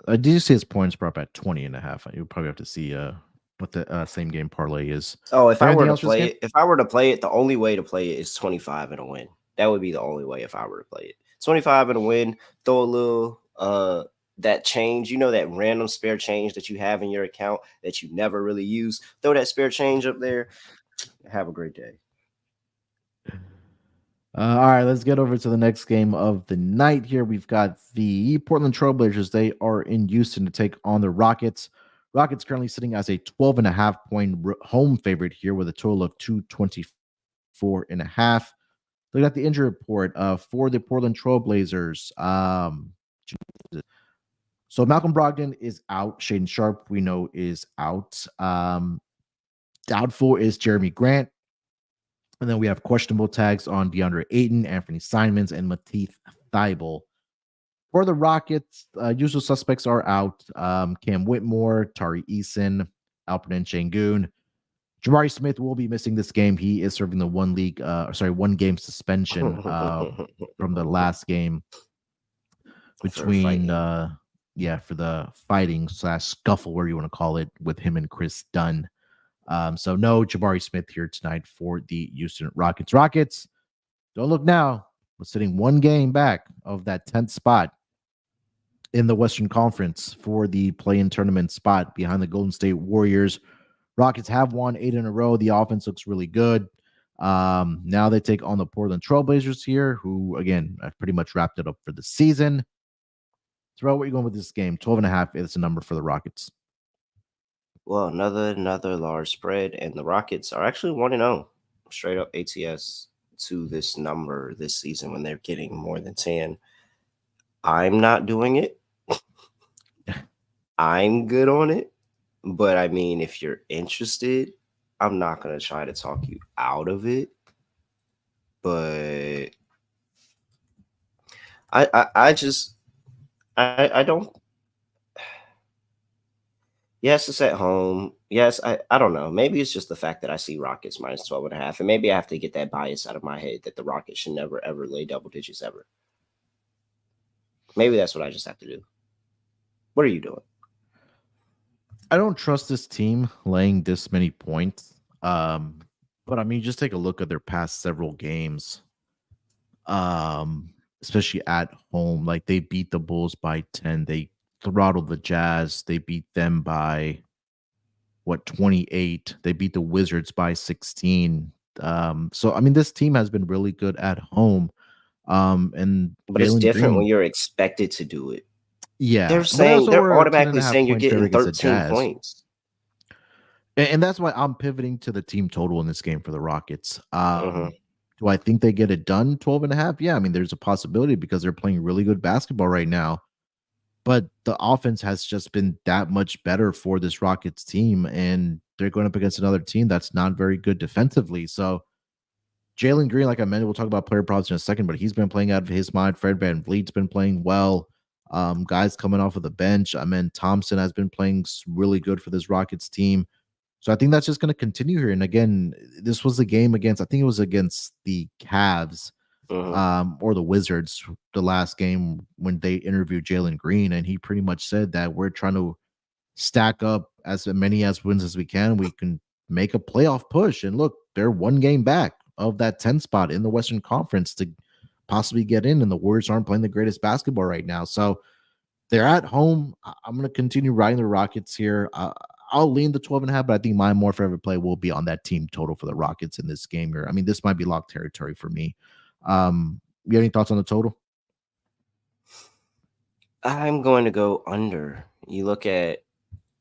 Did you see his points prop at 20.5? You'll probably have to see what the same game parlay is. Oh, if I were to play it, the only way to play it is 25 and a win. That would be the only way if I were to play it. 25 and a win, throw a little that change, that random spare change that you have in your account that you never really use. Throw that spare change up there. Have a great day. All right, let's get over to the next game of the night here. We've got the Portland Trailblazers. They are in Houston to take on the Rockets. Rockets currently sitting as a 12.5 point home favorite here with a total of 224.5. Look at the injury report for the Portland Trailblazers. So Malcolm Brogdon is out. Shaedon Sharpe, we know, is out. Doubtful is Jeremy Grant. And then we have questionable tags on DeAndre Ayton, Anthony Simons, and Matisse Thybulle. For the Rockets, usual suspects are out. Cam Whitmore, Tari Eason, Alperen Şengün. Jabari Smith will be missing this game. He is serving the one game suspension from the last game between for the fighting / scuffle, whatever you want to call it, with him and Chris Dunn. So no Jabari Smith here tonight for the Houston Rockets. Rockets, don't look now. We're sitting one game back of that 10th spot in the Western Conference for the play-in tournament spot behind the Golden State Warriors. Rockets have won 8 in a row. The offense looks really good. Now they take on the Portland Trailblazers here, who, again, have pretty much wrapped it up for the season. Terrell, what are you going with this game? 12.5 is the number for the Rockets. Well, another large spread, and the Rockets are actually 1-0 straight up ATS to this number this season when they're getting more than 10. I'm not doing it. I'm good on it. But I mean, if you're interested, I'm not going to try to talk you out of it. But I don't. Yes, it's at home. Yes, I don't know. Maybe it's just the fact that I see Rockets minus 12.5. And maybe I have to get that bias out of my head that the Rockets should never, ever lay double digits ever. Maybe that's what I just have to do. What are you doing? I don't trust this team laying this many points. But I mean, just take a look at their past several games. Especially at home. Like they beat the Bulls by 10. They throttled the Jazz. They beat them by 28. They beat the Wizards by 16. So I mean, this team has been really good at home. And But it's Jalen different when Green, you're expected to do it. yeah, They're but saying also they're we're a 10 and automatically a half saying you're point getting favorite against the 13 Jazz. points. And that's why I'm pivoting to the team total in this game for the Rockets. Uh-huh. Do I think they get it done 12.5? Yeah, I mean, there's a possibility because they're playing really good basketball right now. But the offense has just been that much better for this Rockets team, and they're going up against another team that's not very good defensively. So Jalen Green, like I mentioned, we'll talk about player props in a second, but he's been playing out of his mind. Fred VanVleet's been playing well. Guys coming off of the bench. I mean, Thompson has been playing really good for this Rockets team. So I think that's just going to continue here. And again, this was a game against, I think it was against the Cavs Uh-huh. or the Wizards, the last game when they interviewed Jalen Green. And he pretty much said that we're trying to stack up as many as wins as we can. We can make a playoff push. And look, they're one game back of that 10 spot in the Western Conference to possibly get in. And the Warriors aren't playing the greatest basketball right now. So they're at home. I'm going to continue riding the Rockets here. I'll lean the 12.5, but I think my more favorite play will be on that team total for the Rockets in this game here. I mean, this might be locked territory for me. You have any thoughts on the total? I'm going to go under. You look at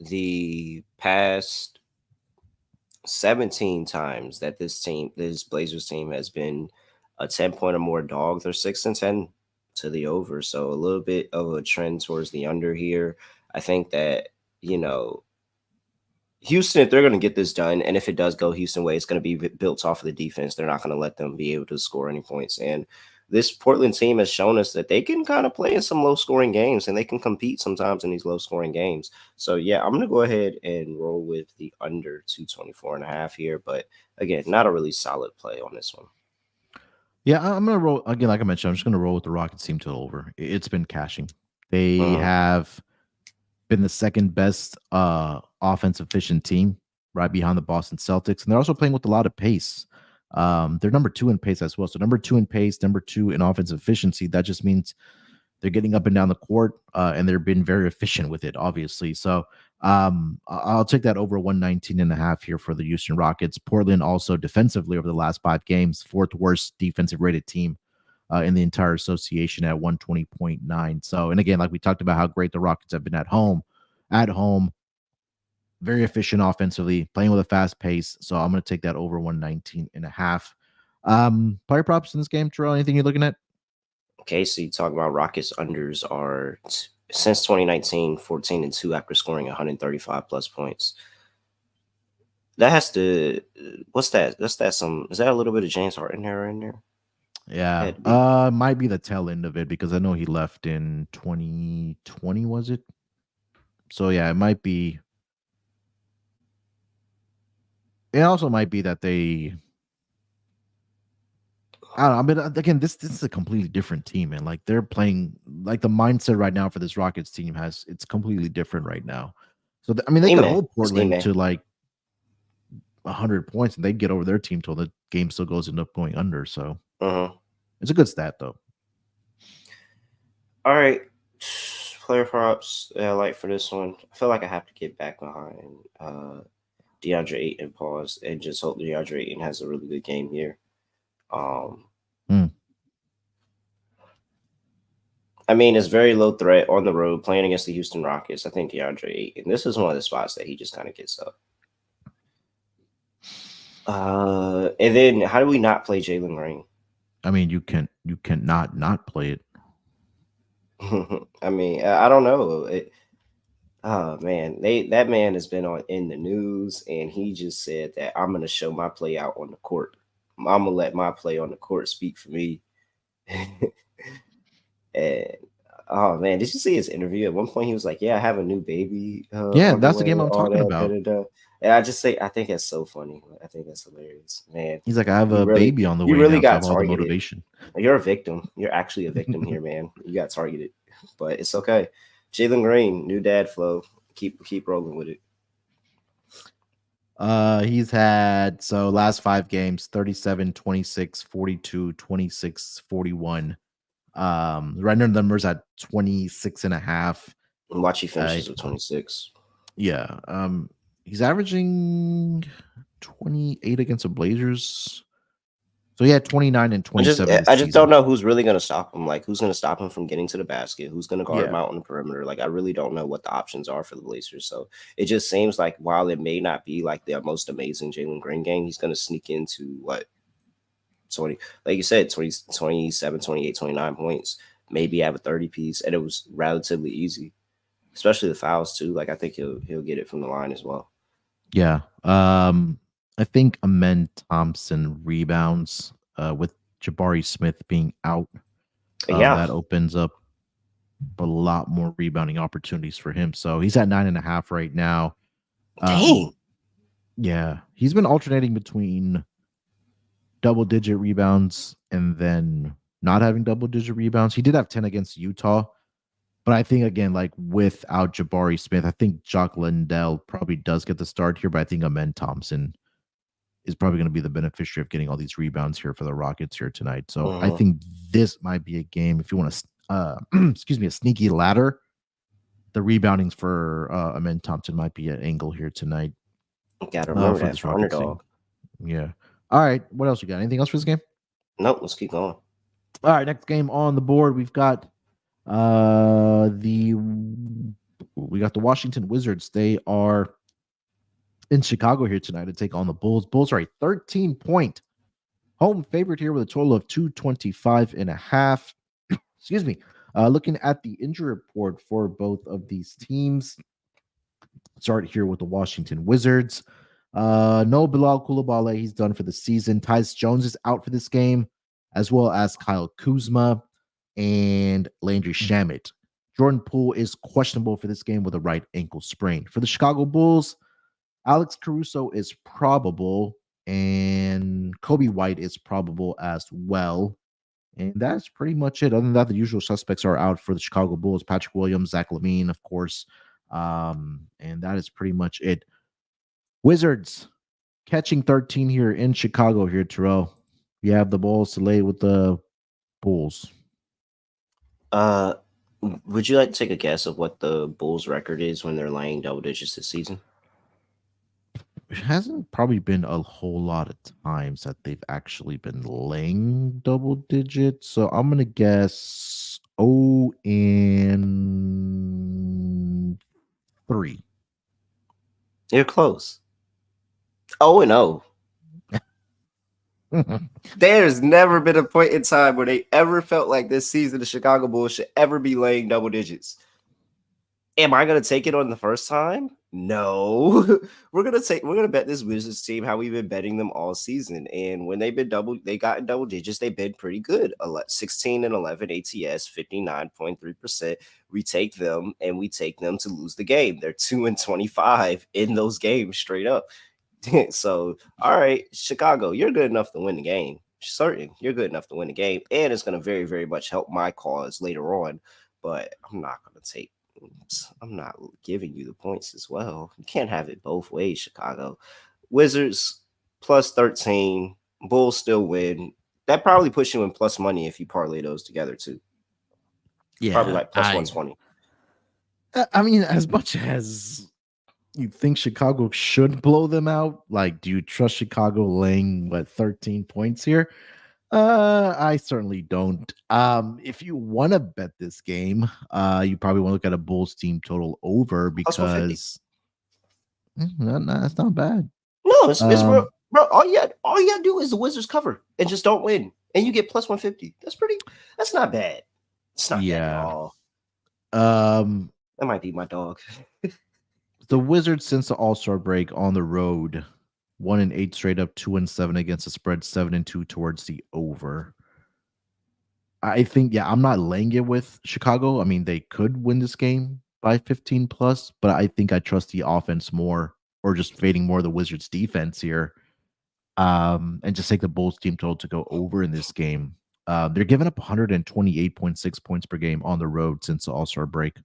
the past 17 times that this Blazers team has been a 10-point or more dog. They're 6-10 to the over. So a little bit of a trend towards the under here. I think that, Houston, if they're going to get this done, and if it does go Houston way, it's going to be built off of the defense. They're not going to let them be able to score any points. And this Portland team has shown us that they can kind of play in some low-scoring games, and they can compete sometimes in these low-scoring games. So, yeah, I'm going to go ahead and roll with the under 224.5 here. But, again, not a really solid play on this one. Yeah, I'm going to roll. Again, like I mentioned, I'm just going to roll with the Rockets team to over. It's been cashing. They have been the second best offensive efficient team right behind the Boston Celtics. And they're also playing with a lot of pace. They're number 2 in pace as well. So number 2 in pace, number 2 in offensive efficiency. That just means they're getting up and down the court and they're being very efficient with it, obviously. So I'll take that over 119.5 here for the Houston Rockets. Portland also defensively over the last 5 games, 4th worst defensive rated team in the entire association at 120.9. So, and again, like we talked about how great the Rockets have been at home, very efficient offensively, playing with a fast pace. So I'm going to take that over 119.5. Player props in this game, Terrell, anything you're looking at? Okay, so you talk about Rockets unders are since 2019, 14-2 after scoring 135 plus points. That has to, what's that? Is that a little bit of James Harden there in there? Yeah. Might be the tail end of it because I know he left in 2020, was it? So yeah, it might be. It also might be that they. I don't know. I mean, again, this is a completely different team, and like they're playing, like the mindset right now for this Rockets team it's completely different right now. So I mean, they could hold Portland to like 100 points, and they get over their team till the game still end up going under. So it's a good stat though. All right, player props that I like for this one. I feel like I have to get back behind DeAndre Ayton pause and just hope DeAndre Ayton has a really good game here. I mean, it's very low threat on the road playing against the Houston Rockets. I think DeAndre Ayton. This is one of the spots that he just kind of gets up. And then how do we not play Jalen Green? I mean, you cannot not play it. I mean, I don't know. Oh man, that man has been in the news, and he just said that I'm gonna show my play out on the court. I'm gonna let my play on the court speak for me. And oh man, did you see his interview? At one point, he was like, "Yeah, I have a new baby. Yeah, On the that's the way, game I'm all talking that, about. da, da, da." And I just say, I think that's so funny. I think that's hilarious, man. He's like, I have a baby on the You way really now, so I got have all the targeted. motivation. You're a victim. You're actually a victim here, man. You got targeted, but it's okay. Jalen Green, new dad flow. Keep rolling with it. He's had last 5 games 37, 26, 42, 26, 41. Render numbers at 26 and a half. And watch he finishes with 26. Yeah. He's averaging 28 against the Blazers. So he had 29 and 27. I just don't know who's really going to stop him. Like, who's going to stop him from getting to the basket? Who's going to guard him out on the perimeter? Like, I really don't know what the options are for the Blazers. So it just seems like while it may not be like the most amazing Jalen Green game, he's going to sneak into what 20, like you said, 20, 27, 28, 29 points, maybe have a 30 piece. And it was relatively easy, especially the fouls too. Like, I think he'll get it from the line as well. Yeah. I think Amen Thompson rebounds with Jabari Smith being out. That opens up a lot more rebounding opportunities for him. So he's at 9.5 right now. Dang. Yeah. He's been alternating between double-digit rebounds and then not having double-digit rebounds. He did have 10 against Utah. But I think, again, like without Jabari Smith, I think Jock Lindell probably does get the start here, but I think Amen Thompson is probably going to be the beneficiary of getting all these rebounds here for the Rockets here tonight. So I think this might be a game, if you want to, a sneaky ladder, the reboundings for Amen Thompson might be an angle here tonight. Got to remember that for Underdog. Yeah. All right. What else you got? Anything else for this game? Nope. Let's keep going. All right. Next game on the board, we've got the Washington Wizards. They are in Chicago here tonight to take on the Bulls. Bulls are a 13-point home favorite here with a total of 225.5. Excuse me. Looking at the injury report for both of these teams. Start here with the Washington Wizards. No Bilal Coulibaly. He's done for the season. Tyus Jones is out for this game, as well as Kyle Kuzma and Landry Shamet. Jordan Poole is questionable for this game with a right ankle sprain. For the Chicago Bulls, Alex Caruso is probable, and Kobe White is probable as well. And that's pretty much it. Other than that, the usual suspects are out for the Chicago Bulls. Patrick Williams, Zach LaVine, of course. And that is pretty much it. Wizards catching 13 here in Chicago here, Terrell. You have the Bulls to lay with the Bulls. Would you like to take a guess of what the Bulls' record is when they're laying double digits this season? It hasn't probably been a whole lot of times that they've actually been laying double digits. So I'm going to guess 0-3. You're close. 0-0. There's never been a point in time where they ever felt like this season the Chicago Bulls should ever be laying double digits. Am I gonna take it on the first time? No. We're gonna bet this Wizards team how we've been betting them all season. And when they got in double digits, they've been pretty good. 16 and 11 ATS, 59.3%. We take them and we take them to lose the game. They're 2-25 in those games straight up. So, all right, Chicago, you're good enough to win the game. Certain, you're good enough to win the game, and it's going to very, very much help my cause later on. But I'm not giving you the points as well. You can't have it both ways, Chicago. Wizards plus 13, Bulls still win. That probably puts you in plus money if you parlay those together too. Yeah, probably like plus 120. I mean, as much as you think Chicago should blow them out, like, do you trust Chicago laying 13 points here? I certainly don't. If you want to bet this game, you probably want to look at a Bulls team total over Plus 150. because that's not bad. No, it's Um, bro. All you gotta do is the Wizards cover and just don't win, and you get plus 150. That's not bad. It's not bad at yeah. all. Um, That might be my dog. the Wizards since the All-Star break on the road, 1-8 straight up, 2-7 against the spread, 7-2 towards the over. I think, yeah, I'm not laying it with Chicago. I mean, they could win this game by 15 plus, but I think I trust the offense more, or just fading more of the Wizards defense here. And just take the Bulls team total to go over in this game. They're giving up 128.6 points per game on the road since the All-Star break,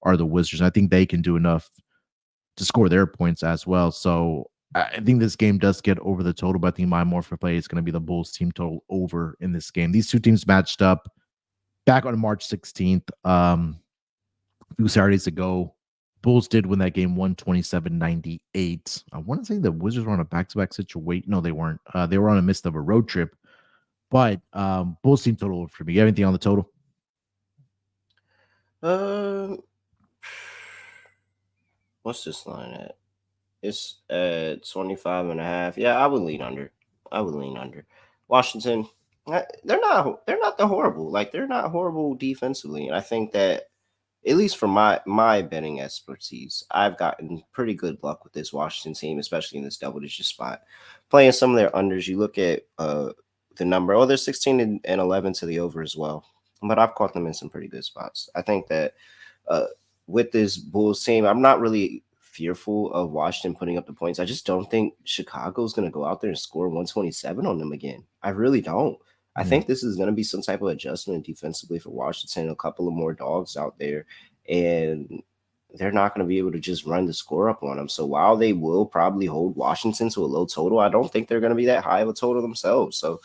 are the Wizards. I think they can do enough to score their points as well. So I think this game does get over the total, but I think my more for play is going to be the Bulls team total over in this game. These two teams matched up back on March 16th, a few Saturdays ago. Bulls did win that game 127-98. I want to say the Wizards were on a back-to-back situation. No, they weren't. They were on a midst of a road trip. But Bulls team total over for me. You have anything on the total? What's this line at? It's at 25.5. Yeah, I would lean under. Washington, they're not the horrible. Like, they're not horrible defensively. And I think that, at least for my betting expertise, I've gotten pretty good luck with this Washington team, especially in this double digit spot. Playing some of their unders, you look at the number. Oh, they're 16 and 11 to the over as well. But I've caught them in some pretty good spots. I think that with this Bulls team, I'm not really fearful of Washington putting up the points. I just don't think Chicago's going to go out there and score 127 on them again. I really don't. I think this is going to be some type of adjustment defensively for Washington, a couple of more dogs out there, and they're not going to be able to just run the score up on them. So while they will probably hold Washington to a low total, I don't think they're going to be that high of a total themselves. So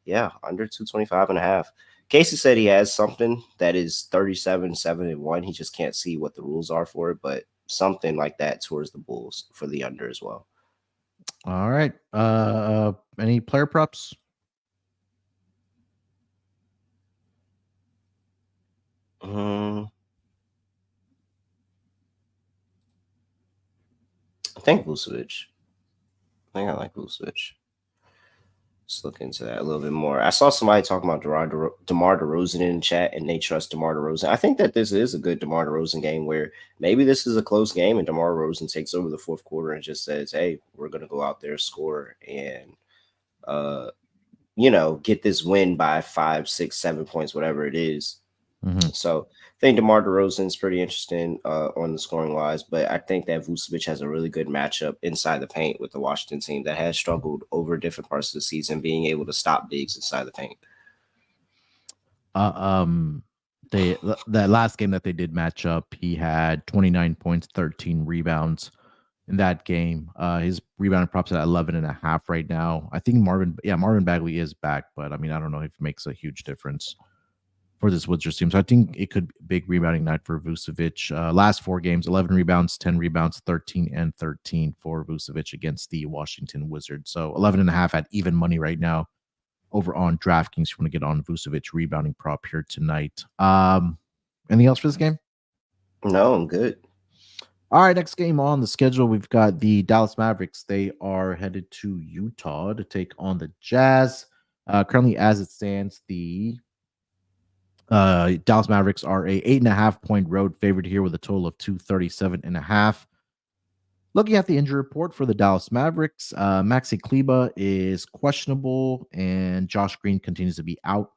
yeah, under 225.5. Casey said he has something that is 37-7-1. He just can't see what the rules are for it, but something like that towards the Bulls for the under as well. All right. Any player props? I think Vucevic. I think I like Vucevic. Let's look into that a little bit more. I saw somebody talking about DeMar DeRozan in the chat, and they trust DeMar DeRozan. I think that this is a good DeMar DeRozan game where maybe this is a close game and DeMar DeRozan takes over the fourth quarter and just says, hey, we're going to go out there, score, and, get this win by 5, 6, 7 points, whatever it is. So I think DeMar DeRozan is pretty interesting on the scoring wise, but I think that Vucevic has a really good matchup inside the paint with the Washington team that has struggled over different parts of the season, being able to stop bigs inside the paint. That last game that they did match up, he had 29 points, 13 rebounds in that game. His rebounding props at 11.5 right now. I think Marvin Bagley is back, but I mean, I don't know if it makes a huge difference for this Wizards team. So I think it could be a big rebounding night for Vucevic. Last 4 games, 11 rebounds, 10 rebounds, 13 and 13 for Vucevic against the Washington Wizards. So 11.5 at even money right now over on DraftKings. You want to get on Vucevic rebounding prop here tonight. Anything else for this game? No, I'm good. All right, next game on the schedule, we've got the Dallas Mavericks. They are headed to Utah to take on the Jazz. Currently, as it stands, the Dallas Mavericks are a 8.5 point road favorite here with a total of 237.5. Looking at the injury report for the Dallas Mavericks, Maxi Kleba is questionable, and Josh Green continues to be out.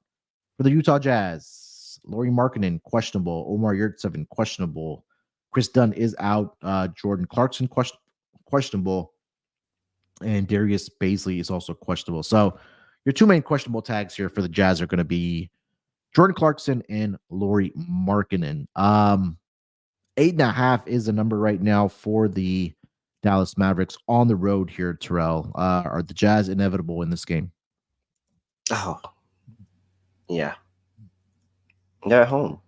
For the Utah Jazz, Lauri Markkanen questionable, Omar Yurtseven questionable, Chris Dunn is out, Jordan Clarkson questionable, and Darius Baisley is also questionable. So your 2 main questionable tags here for the Jazz are going to be Jordan Clarkson and Lauri Markkanen. 8.5 is the number right now for the Dallas Mavericks on the road here, Terrell. Are the Jazz inevitable in this game? Oh, yeah. They're at home.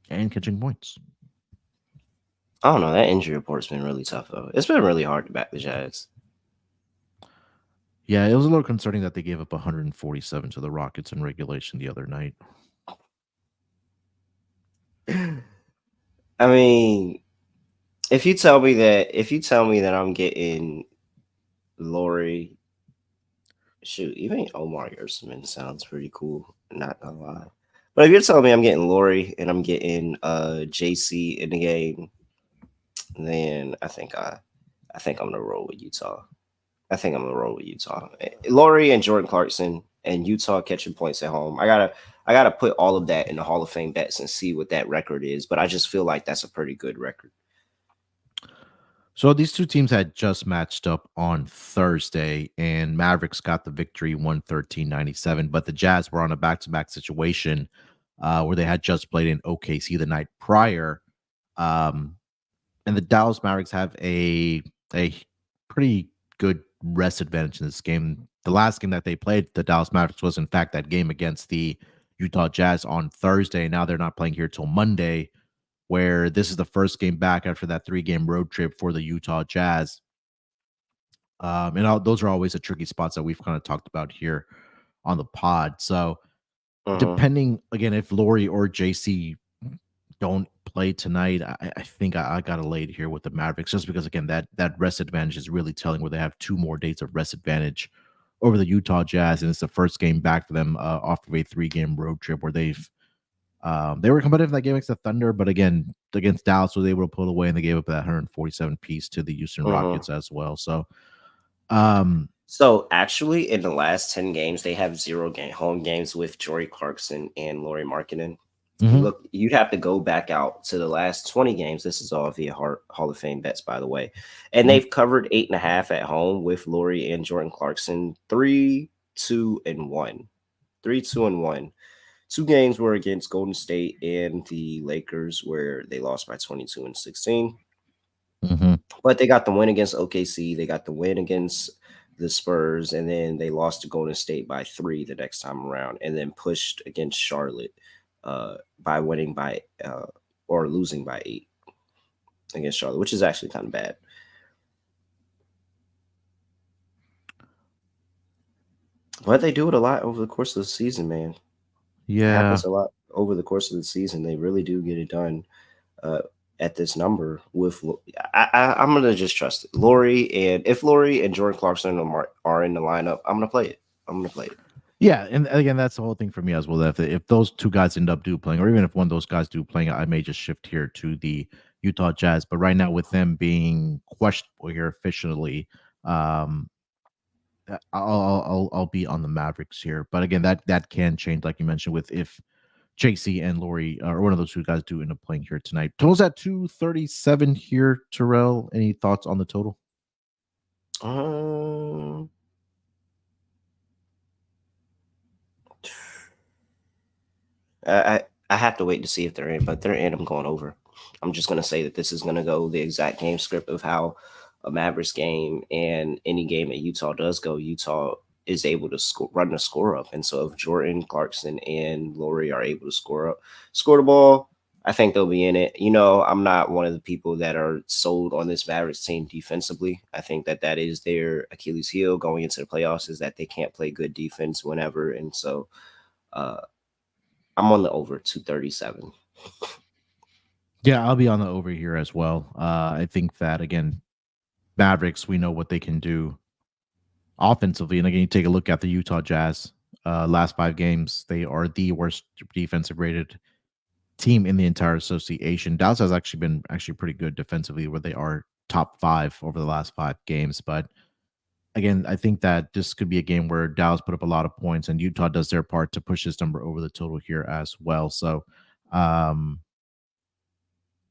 And catching points. I don't know. That injury report's been really tough, though. It's been really hard to back the Jazz. Yeah, it was a little concerning that they gave up 147 to the Rockets in regulation the other night. I mean, if you tell me that I'm getting Laurie, shoot, even Omar Yurtseven sounds pretty cool. Not gonna lie, but if you're telling me I'm getting Laurie and I'm getting JC in the game, then I think I'm gonna roll with Utah. I think I'm gonna roll with Utah. Laurie and Jordan Clarkson and Utah catching points at home. I gotta put all of that in the Hall of Fame bets and see what that record is. But I just feel like that's a pretty good record. So these two teams had just matched up on Thursday, and Mavericks got the victory 113-97. But the Jazz were on a back-to-back situation where they had just played in OKC the night prior. Um, and the Dallas Mavericks have a pretty good rest advantage in this game. The last game that they played, the Dallas Mavericks, was in fact that game against the Utah Jazz on Thursday. Now they're not playing here till Monday, where this is the first game back after that 3-game road trip for the Utah Jazz. Those are always the tricky spots that we've kind of talked about here on the pod. So depending again, if Laurie or JC don't play tonight, I think I got to lay it here with the Mavericks, just because again that rest advantage is really telling, where they have 2 more days of rest advantage over the Utah Jazz, and it's the first game back for them off of a 3-game road trip where they were competitive in that game against the Thunder, but again against Dallas was able to pull away, and they gave up that 147 piece to the Houston Rockets as well. So So actually, in the last 10 games, they have 0 home games with Jory Clarkson and Laurie Markkinen. Look, you'd have to go back out to the last 20 games. This is all via Hall of Fame bets, by the way. And they've covered 8.5 at home with Laurie and Jordan Clarkson. 3-2-1. 3-2-1. 2 games were against Golden State and the Lakers, where they lost by 22-16. But they got the win against OKC. They got the win against the Spurs, and then they lost to Golden State by 3 the next time around, and then pushed against Charlotte by winning by or losing by 8 against Charlotte, which is actually kind of bad. But they do it a lot over the course of the season, man. yeah, It happens a lot over the course of the season. They really do get it done at this number. I'm gonna just trust it. Laurie, and if Laurie and Jordan Clarkson are in the lineup, I'm gonna play it. Yeah, and again, that's the whole thing for me as well. That if those 2 guys end up playing, or even if one of those guys do playing, I may just shift here to the Utah Jazz. But right now, with them being questionable here officially, I'll be on the Mavericks here. But again, that can change, like you mentioned, with if JC and Laurie or one of those 2 guys do end up playing here tonight. Total's at 237 here. Terrell, any thoughts on the total? I have to wait to see if they're in, but they're in. I'm going over. I'm just going to say that this is going to go the exact game script of how a Mavericks game and any game that Utah does go. Utah is able to run the score up, and so if Jordan Clarkson and Laurie are able to score the ball, I think they'll be in it. You know, I'm not one of the people that are sold on this Mavericks team defensively. I think that is their Achilles heel going into the playoffs, is that they can't play good defense whenever, and so I'm on the over 237. Yeah, I'll be on the over here as well. I think that again, Mavericks, we know what they can do offensively, and again, you take a look at the Utah Jazz. Last 5 games, they are the worst defensive rated team in the entire association. Dallas has actually been pretty good defensively, where they are top 5 over the last 5 games. But again, I think that this could be a game where Dallas put up a lot of points, and Utah does their part to push this number over the total here as well. So,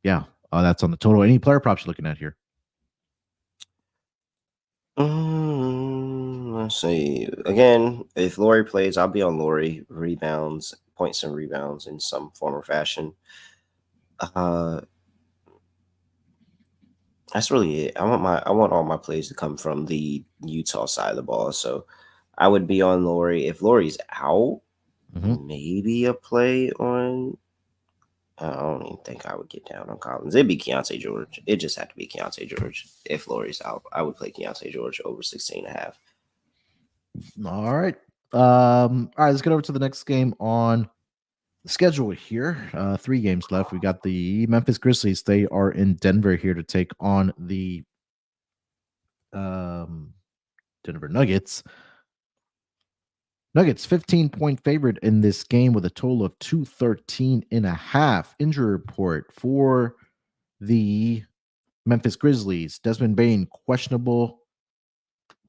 yeah, that's on the total. Any player props you're looking at here? Let's see. Again, if Laurie plays, I'll be on Laurie. Rebounds, points and rebounds in some form or fashion. That's really it. I want all my plays to come from the Utah side of the ball. So I would be on Laurie. If Laurie's out, maybe a play on. I don't even think I would get down on Collins. It'd be Keontae George. It just had to be Keontae George. If Laurie's out, I would play Keontae George over 16.5. All right. All right, let's get over to the next game on the schedule here. 3 games left. We got the Memphis Grizzlies. They are in Denver here to take on the um, Denver Nuggets. Nuggets 15-point favorite in this game with a total of 213.5. Injury report for the Memphis Grizzlies. Desmond Bane questionable.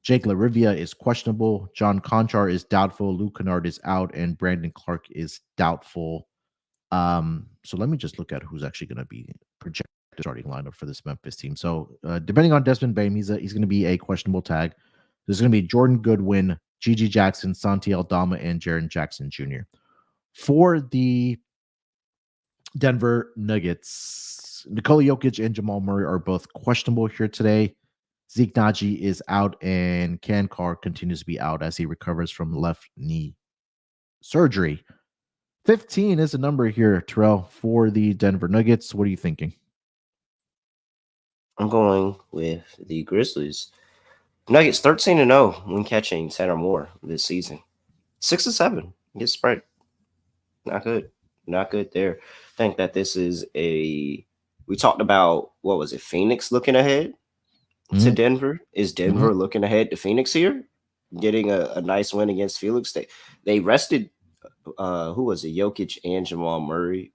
Jake LaRivia is questionable. John Conchar is doubtful. Luke Kennard is out, and Brandon Clark is doubtful. So let me just look at who's actually going to be projected starting lineup for this Memphis team. So depending on Desmond Bane, he's going to be a questionable tag. There's going to be Jordan Goodwin, Gigi Jackson, Santi Aldama, and Jaren Jackson Jr. For the Denver Nuggets, Nikola Jokic and Jamal Murray are both questionable here today. Zeke Naji is out, and Ken Carr continues to be out as he recovers from left knee surgery. 15 is a number here, Terrell, for the Denver Nuggets. What are you thinking? I'm going with the Grizzlies. Nuggets 13-0 when catching 10 or more this season. 6-7 gets spread. Not good. Not good there. I think that this is we talked about, what was it, Phoenix looking ahead to Denver? Is Denver looking ahead to Phoenix here? Getting a nice win against Felix. They rested who was it? Jokic and Jamal Murray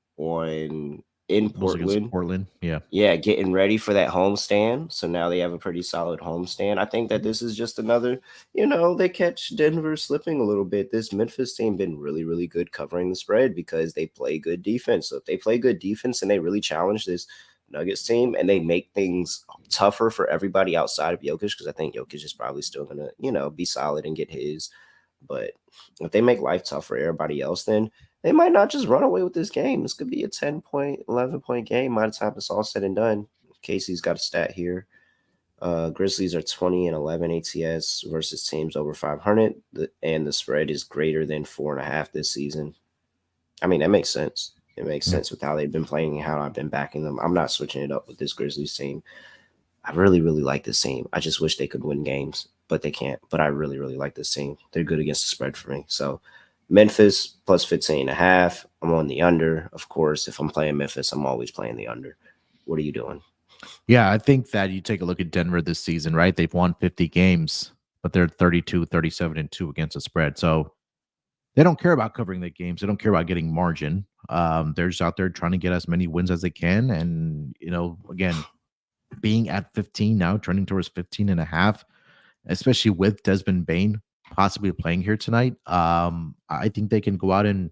in Portland. Yeah, getting ready for that homestand. So now they have a pretty solid homestand. I think that this is just another, they catch Denver slipping a little bit. This Memphis team been really, really good covering the spread because they play good defense. So if they play good defense and they really challenge this Nuggets team and they make things tougher for everybody outside of Jokic, because I think Jokic is probably still going to, be solid and get his. But if they make life tough for everybody else, then they might not just run away with this game. This could be a 10-point, 11-point game by the time it's all said and done. Casey's got a stat here. Grizzlies are 20-11 ATS versus teams over 500, and the spread is greater than 4.5 this season. I mean, that makes sense. It makes sense with how they've been playing and how I've been backing them. I'm not switching it up with this Grizzlies team. I really, really like this team. I just wish they could win games, but they can't. But I really, really like this team. They're good against the spread for me. So Memphis plus 15.5. I'm on the under. Of course, if I'm playing Memphis, I'm always playing the under. What are you doing? Yeah, I think that you take a look at Denver this season, right? They've won 50 games, but they're 32, 37-2 against the spread. So they don't care about covering the games. They don't care about getting margin. They're just out there trying to get as many wins as they can. And, again, being at 15 now, trending towards 15.5, especially with Desmond Bane possibly playing here tonight, I think they can go out and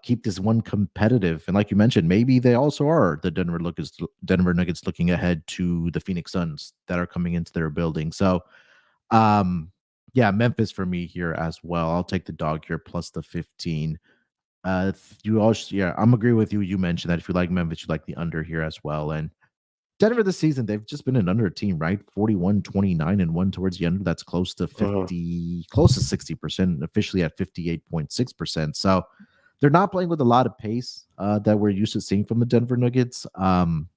keep this one competitive. And like you mentioned, maybe they also are the Denver Nuggets looking ahead to the Phoenix Suns that are coming into their building. So, yeah, Memphis for me here as well. I'll take the dog here plus the 15. I'm agree with you. You mentioned that if you like Memphis, you like the under here as well. And Denver this season, they've just been an under team, right? 41-29-1 towards the under. That's close to 60%, officially at 58.6%. So they're not playing with a lot of pace that we're used to seeing from the Denver Nuggets. And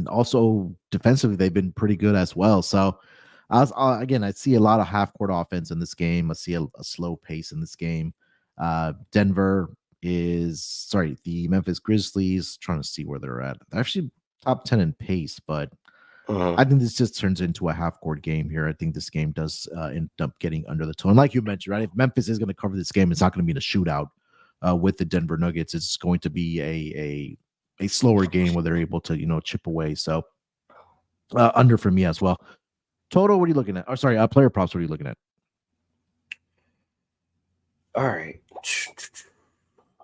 also defensively, they've been pretty good as well. So I see a lot of half-court offense in this game. I see a slow pace in this game. The Memphis Grizzlies, trying to see where they're at. They're actually top 10 in pace, but I think this just turns into a half-court game here. I think this game does end up getting under the tone. Like you mentioned, right? If Memphis is going to cover this game, it's not going to be in a shootout with the Denver Nuggets. It's going to be a slower game where they're able to, chip away. So under for me as well. Total, what are you looking at? Oh, sorry, player props, what are you looking at? All right.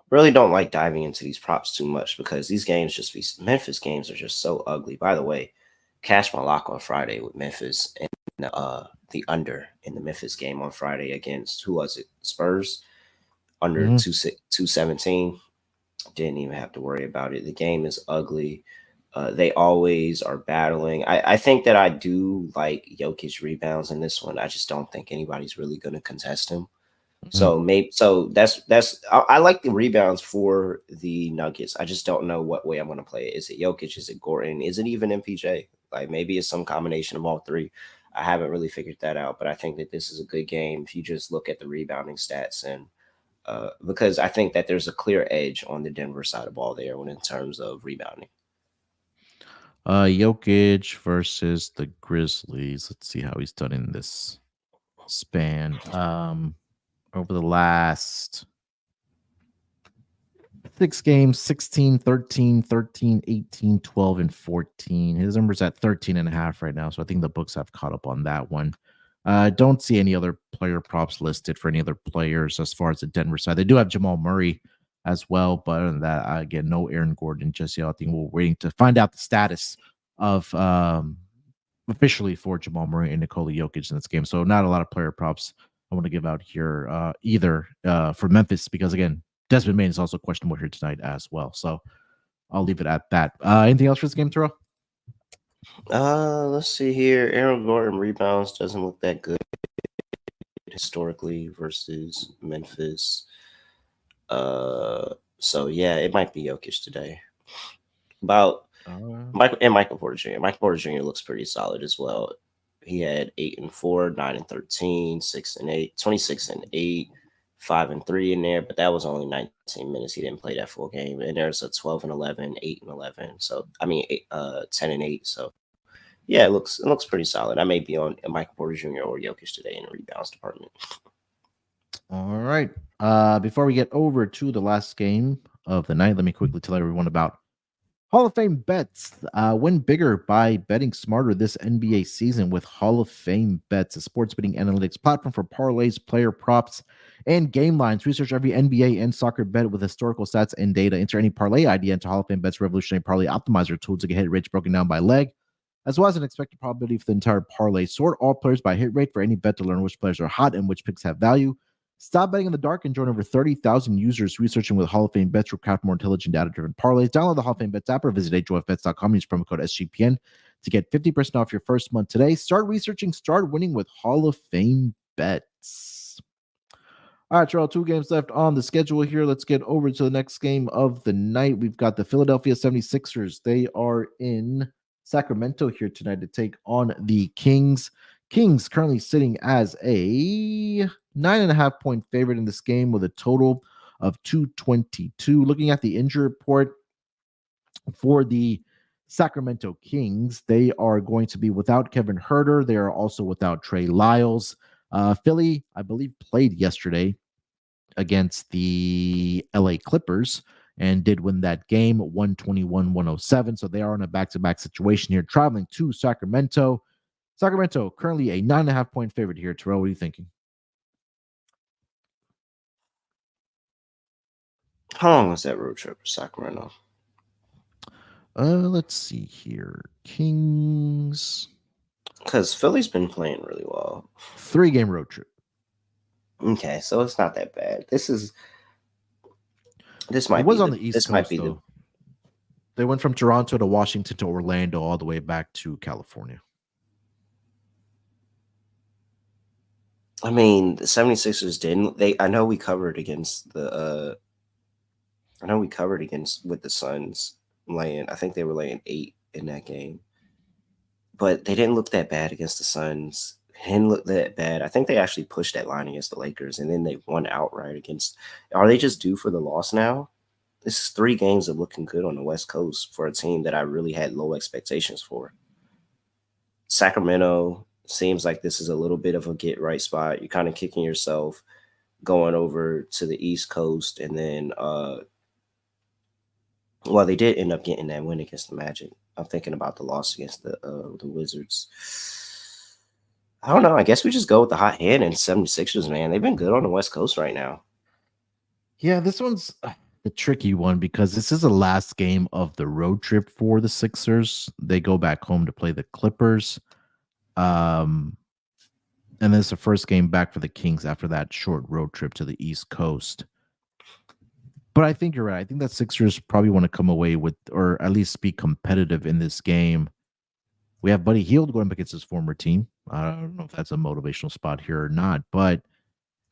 Really don't like diving into these props too much because these games Memphis games are just so ugly. By the way, cash my lock on Friday with Memphis and the under in the Memphis game on Friday against, who was it? Spurs under 217. Didn't even have to worry about it. The game is ugly. They always are battling. I think that I do like Jokic rebounds in this one. I just don't think anybody's really going to contest him. So I like the rebounds for the Nuggets. I just don't know what way I'm going to play it. Is it Jokic? Is it Gordon? Is it even MPJ? Like maybe it's some combination of all three. I haven't really figured that out, but I think that this is a good game if you just look at the rebounding stats and because I think that there's a clear edge on the Denver side of ball there when in terms of rebounding. Jokic versus the Grizzlies. Let's see how he's done in this span. Over the last 6 games, 16, 13, 13, 18, 12, and 14. His number's at 13 and a half right now. So I think the books have caught up on that one. Don't see any other player props listed for any other players as far as the Denver side. They do have Jamal Murray as well, but other than that, again, no Aaron Gordon just yet. I think we're waiting to find out the status of officially for Jamal Murray and Nikola Jokic in this game. So not a lot of player props I want to give out here either for Memphis because, again, Desmond Bain is also questionable here tonight as well. So I'll leave it at that. Anything else for this game, Terrell? Let's see here. Aaron Gordon rebounds doesn't look that good historically versus Memphis. So yeah, it might be Jokic today. About Michael Porter Jr. Michael Porter Jr. looks pretty solid as well. He had 8 and 4, 9 and 13, 6 and 8, 26 and 8, 5 and 3 in there, but that was only 19 minutes. He didn't play that full game. And there's a 12 and 11, 8 and 11. So I mean, 10 and 8. So yeah, it looks pretty solid. I may be on Michael Porter Jr. or Jokic today in the rebounds department. All right. Before we get over to the last game of the night, let me quickly tell everyone about Hall of Fame bets. Win bigger by betting smarter this NBA season with Hall of Fame bets, a sports betting analytics platform for parlays, player props, and game lines. Research every NBA and soccer bet with historical stats and data. Enter any parlay idea into Hall of Fame bets revolutionary parlay optimizer tool to get hit rates broken down by leg, as well as an expected probability for the entire parlay. Sort all players by hit rate for any bet to learn which players are hot and which picks have value. Stop betting in the dark and join over 30,000 users researching with Hall of Fame bets to craft more intelligent, data-driven parlays. Download the Hall of Fame bets app or visit HOFBets.com. Use promo code SGPN to get 50% off your first month today. Start researching, start winning with Hall of Fame bets. All right, Terrell, 2 games left on the schedule here. Let's get over to the next game of the night. We've got the Philadelphia 76ers. They are in Sacramento here tonight to take on the Kings. Kings currently sitting as a 9.5 point favorite in this game with a total of 222. Looking at the injury report for the Sacramento Kings, they are going to be without Kevin Huerter. They are also without Trey Lyles. Philly, I believe, played yesterday against the LA Clippers and did win that game 121-107. So they are in a back-to-back situation here, traveling to Sacramento. Sacramento currently a 9.5 point favorite here. Terrell, what are you thinking? How long was that road trip for Sacramento? Let's see here. Kings. Because Philly's been playing really well. 3-game road trip. Okay, so it's not that bad. This might it was be on the East this Coast, might be though. They went from Toronto to Washington to Orlando all the way back to California. I mean, the 76ers didn't. I know we covered against with the Suns laying. I think they were laying 8 in that game. But they didn't look that bad against the Suns. Didn't look that bad. I think they actually pushed that line against the Lakers, and then they won outright against. Are they just due for the loss now? This is 3 games of looking good on the West Coast for a team that I really had low expectations for. Sacramento seems like this is a little bit of a get right spot. You're kind of kicking yourself going over to the East Coast, and then they did end up getting that win against the Magic. I'm thinking about the loss against the Wizards. I don't know. I guess we just go with the hot hand and 76ers, man. They've been good on the West Coast right now. Yeah, this one's the tricky one because this is the last game of the road trip for the Sixers. They go back home to play the Clippers. And then it's the first game back for the Kings after that short road trip to the East Coast. But I think you're right. I think that Sixers probably want to come away with, or at least be competitive in this game. We have Buddy Hield going up against his former team. I don't know if that's a motivational spot here or not, but I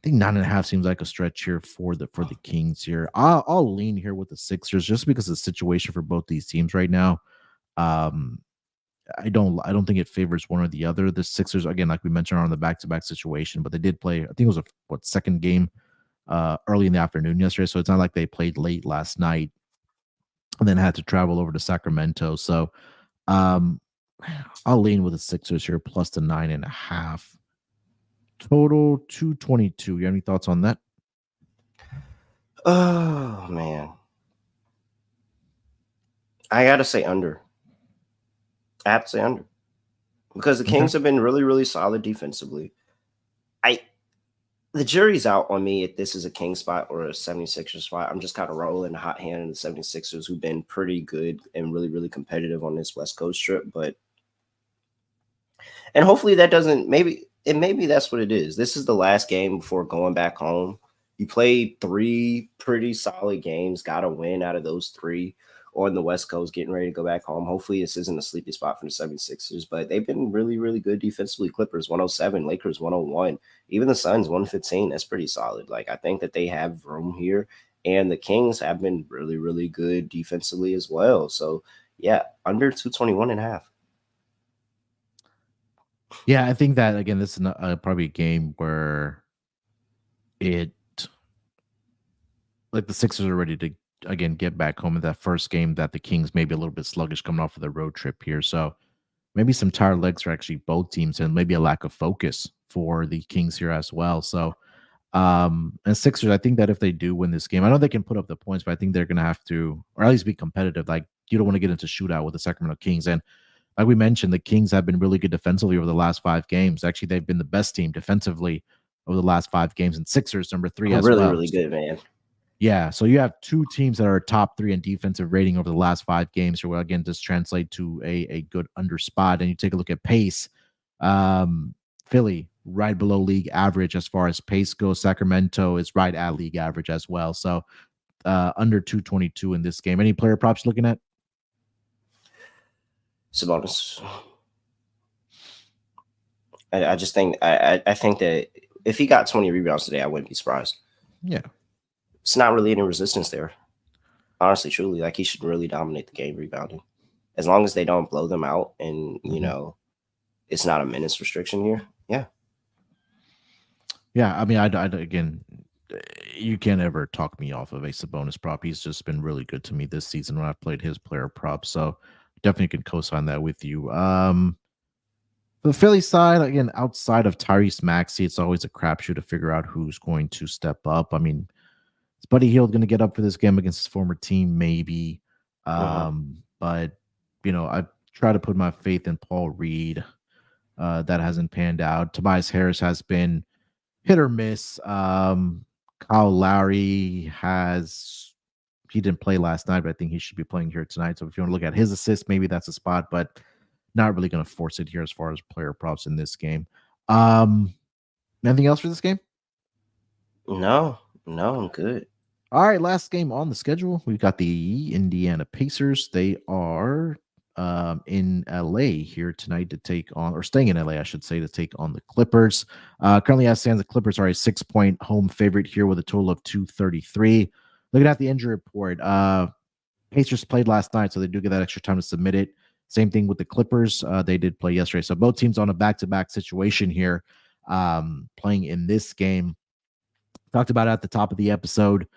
think 9.5 seems like a stretch here for the Kings here. I'll lean here with the Sixers just because of the situation for both these teams right now. I don't think it favors one or the other. The Sixers, again, like we mentioned, are on the back-to-back situation, but they did play, I think it was second game early in the afternoon yesterday. So it's not like they played late last night and then had to travel over to Sacramento. So I'll lean with the Sixers here, plus the 9.5. Total 222. You have any thoughts on that? Oh man, I gotta say under. I have to say under because the Kings have been really, really solid defensively. The jury's out on me if this is a King spot or a 76ers spot. I'm just kind of rolling hot hand in the 76ers, who've been pretty good and really, really competitive on this West Coast trip. And hopefully that doesn't, maybe that's what it is. This is the last game before going back home. You played 3 pretty solid games, got a win out of those 3 on the West Coast, getting ready to go back home. Hopefully this isn't a sleepy spot for the 76ers, but they've been really, really good defensively. Clippers 107, Lakers 101, even the Suns 115. That's pretty solid. Like, I think that they have room here, and the Kings have been really, really good defensively as well. So yeah, under 221.5. Yeah, I think that, again, this is probably a game where like the Sixers are ready to, again, get back home in that first game that the Kings may be a little bit sluggish coming off of the road trip here. So maybe some tired legs for actually both teams, and maybe a lack of focus for the Kings here as well. So, and Sixers, I think that if they do win this game, I know they can put up the points, but I think they're going to have to, or at least be competitive. Like, you don't want to get into shootout with the Sacramento Kings. And like we mentioned, the Kings have been really good defensively over the last 5 games. Actually, they've been the best team defensively over the last 5 games, and Sixers number 3 as really, well. Really good, man. Yeah, so you have 2 teams that are top 3 in defensive rating over the last 5 games. So again, just translate to a good under spot. And you take a look at pace. Philly right below league average as far as pace goes. Sacramento is right at league average as well. So under 222 in this game. Any player props looking at? Sabonis. I just think I think that if he got 20 rebounds today, I wouldn't be surprised. Yeah. It's not really any resistance there. Honestly, truly, like, he should really dominate the game rebounding. As long as they don't blow them out and, you know, it's not a minutes restriction here. Yeah. Yeah, I mean, again, you can't ever talk me off of a Sabonis prop. He's just been really good to me this season when I've played his player prop. So definitely can co-sign that with you. The Philly side, again, outside of Tyrese Maxey, it's always a crapshoot to figure out who's going to step up. I mean, is Buddy Hield going to get up for this game against his former team? Maybe. But, you know, I try to put my faith in Paul Reed. That hasn't panned out. Tobias Harris has been hit or miss. Kyle Lowry he didn't play last night, but I think he should be playing here tonight. So if you want to look at his assists, maybe that's a spot, but not really going to force it here as far as player props in this game. Anything else for this game? No, I'm good. All right, last game on the schedule. We've got the Indiana Pacers. They are in LA here tonight to take on, or staying in LA, I should say, to take on the Clippers. Currently, as stands, the Clippers are a 6-point home favorite here with a total of 233. Looking at the injury report, Pacers played last night, so they do get that extra time to submit it. Same thing with the Clippers. They did play yesterday. So both teams on a back-to-back situation here, playing in this game. Talked about it at the top of the episode.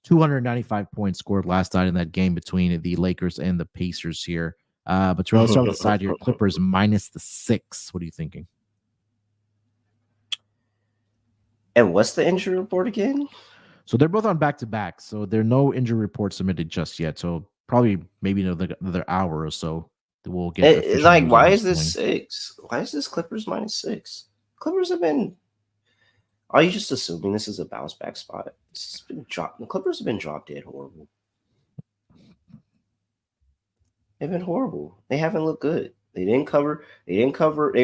295 points scored last night in that game between the Lakers and the Pacers here. But Terrell, let's start with the side here. Clippers minus the 6. What are you thinking? And what's the injury report again? So they're both on back-to-back. So there are no injury reports submitted just yet. So probably maybe another hour or so we'll get. Like, why is this 6? Why is this Clippers minus 6? Clippers have been. Are you just assuming this is a bounce back spot? This has been dropped. The Clippers have been drop dead horrible. They've been horrible. They haven't looked good. They didn't cover. They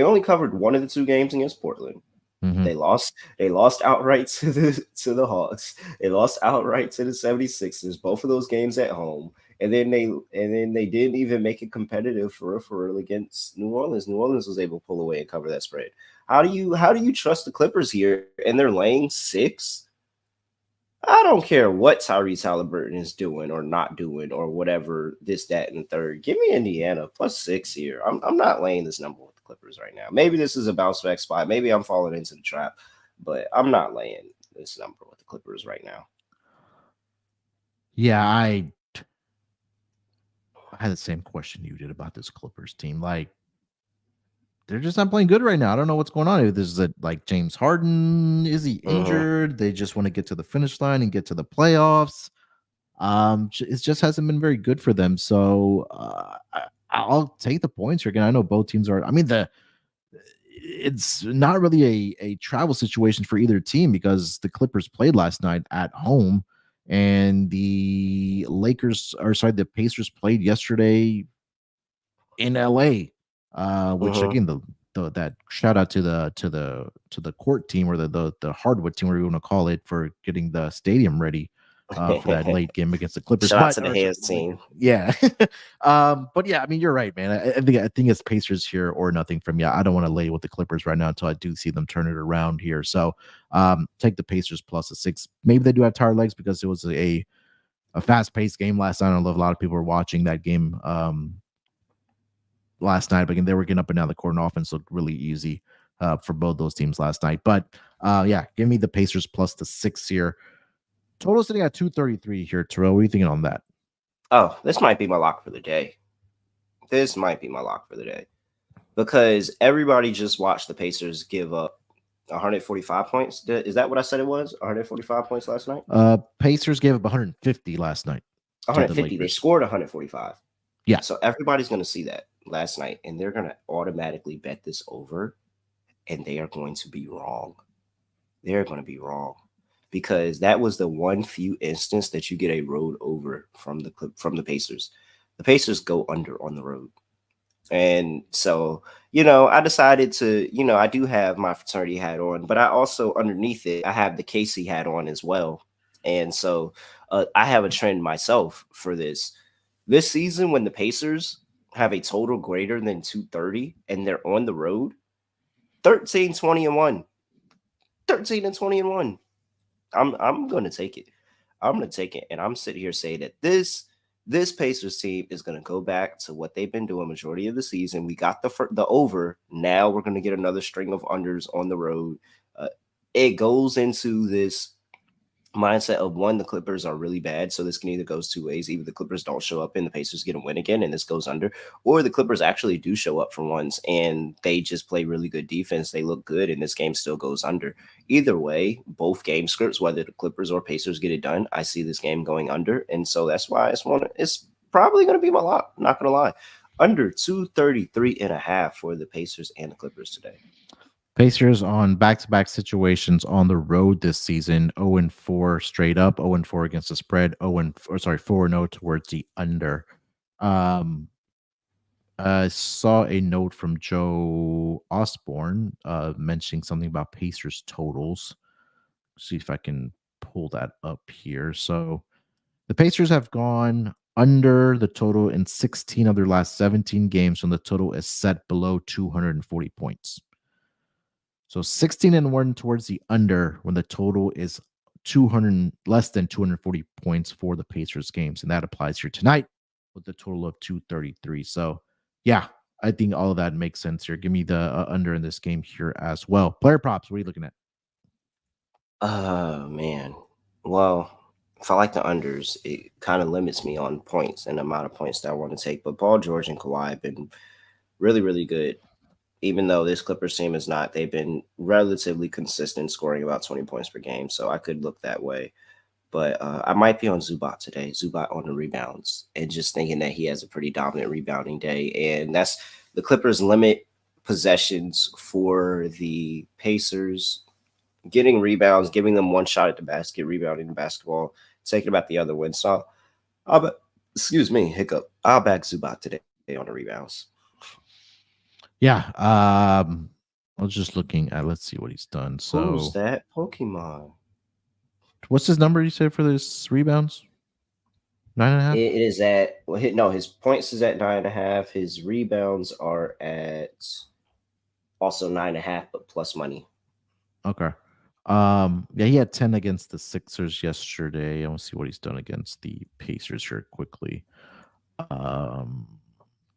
only covered one of the 2 games against Portland. They lost outright to the Hawks. They lost outright to the 76ers. Both of those games at home. And then they didn't even make it competitive for real against New Orleans. New Orleans was able to pull away and cover that spread. How do you trust the Clippers here? And they're laying 6? I don't care what Tyrese Halliburton is doing or not doing or whatever, this, that, and the third. Give me Indiana +6 here. I'm not laying this number with the Clippers right now. Maybe this is a bounce back spot. Maybe I'm falling into the trap, but I'm not laying this number with the Clippers right now. Yeah, I had the same question you did about this Clippers team. Like, they're just not playing good right now. I don't know what's going on. If this is like James Harden, is he injured? They just want to get to the finish line and get to the playoffs. It just hasn't been very good for them. So I'll take the points here again. I know both teams are. I mean, it's not really a travel situation for either team because the Clippers played last night at home, and the Pacers played yesterday in LA. Which again, the that shout out to the court team, or the hardwood team, whatever you want to call it, for getting the stadium ready for that late game against the Clippers. Shout out to the hands team. Yeah. But yeah, I mean, you're right, man. I think it's Pacers here or nothing from you. I don't want to lay with the Clippers right now until I do see them turn it around here. So take the Pacers +6. Maybe they do have tired legs because it was a fast-paced game last night. I know a lot of people were watching that game last night, but again, they were getting up and down the court, and offense looked really easy for both those teams last night. But yeah, give me the Pacers +6 here. Total sitting at 233 here. Terrell, what are you thinking on that? Oh, this might be my lock for the day. Because everybody just watched the Pacers give up 145 points. Is that what I said it was? 145 points last night? Pacers gave up 150 last night. 150. They scored 145. Yeah. So everybody's going to see that last night, and they're going to automatically bet this over, and they are going to be wrong. They're going to be wrong, because that was the one few instance that you get a road over from the Pacers. The Pacers go under on the road. And so, I decided to, I do have my fraternity hat on, but I also, underneath it, I have the Casey hat on as well. And so I have a trend myself for this season. When the Pacers have a total greater than 230 and they're on the road, 13-20-1. 13-20-1. I'm going to take it. And I'm sitting here saying that this Pacers team is going to go back to what they've been doing majority of the season. We got the over. Now we're going to get another string of unders on the road. It goes into this mindset of, one, the Clippers are really bad, so this can either goes two ways. Either the Clippers don't show up and the Pacers get a win again and this goes under, or the Clippers actually do show up for once and they just play really good defense, they look good, and this game still goes under. Either way, both game scripts, whether the Clippers or Pacers get it done, I see this game going under. And so that's why it's probably going to be my lock, not going to lie. Under 233.5 for the Pacers and the Clippers today. Pacers on back-to-back situations on the road this season, 0-4 straight up, 0-4 against the spread, 4-0 towards the under. I saw a note from Joe Osborne mentioning something about Pacers totals. See if I can pull that up here. So the Pacers have gone under the total in 16 of their last 17 games, and the total is set below 240 points. So 16-1 towards the under when the total is less than 240 points for the Pacers games. And that applies here tonight with the total of 233. So yeah, I think all of that makes sense here. Give me the under in this game here as well. Player props, what are you looking at? Man. Well, if I like the unders, it kind of limits me on points and the amount of points that I want to take. But Paul George and Kawhi have been really, really good. Even though this Clippers team is not, they've been relatively consistent, scoring about 20 points per game. So I could look that way. But I might be on Zubac today, Zubac on the rebounds, and just thinking that he has a pretty dominant rebounding day. And that's the Clippers limit possessions for the Pacers, getting rebounds, giving them one shot at the basket, rebounding the basketball, taking about the other win. So I'll back Zubac today on the rebounds. Yeah. I was just looking at, let's see what he's done. So who's that Pokemon? What's his number you said for this rebounds? 9.5? It is at, his points is at 9.5. His rebounds are at also 9.5, but plus money. Okay. Yeah, he had 10 against the Sixers yesterday. I want to see what he's done against the Pacers here quickly. Um,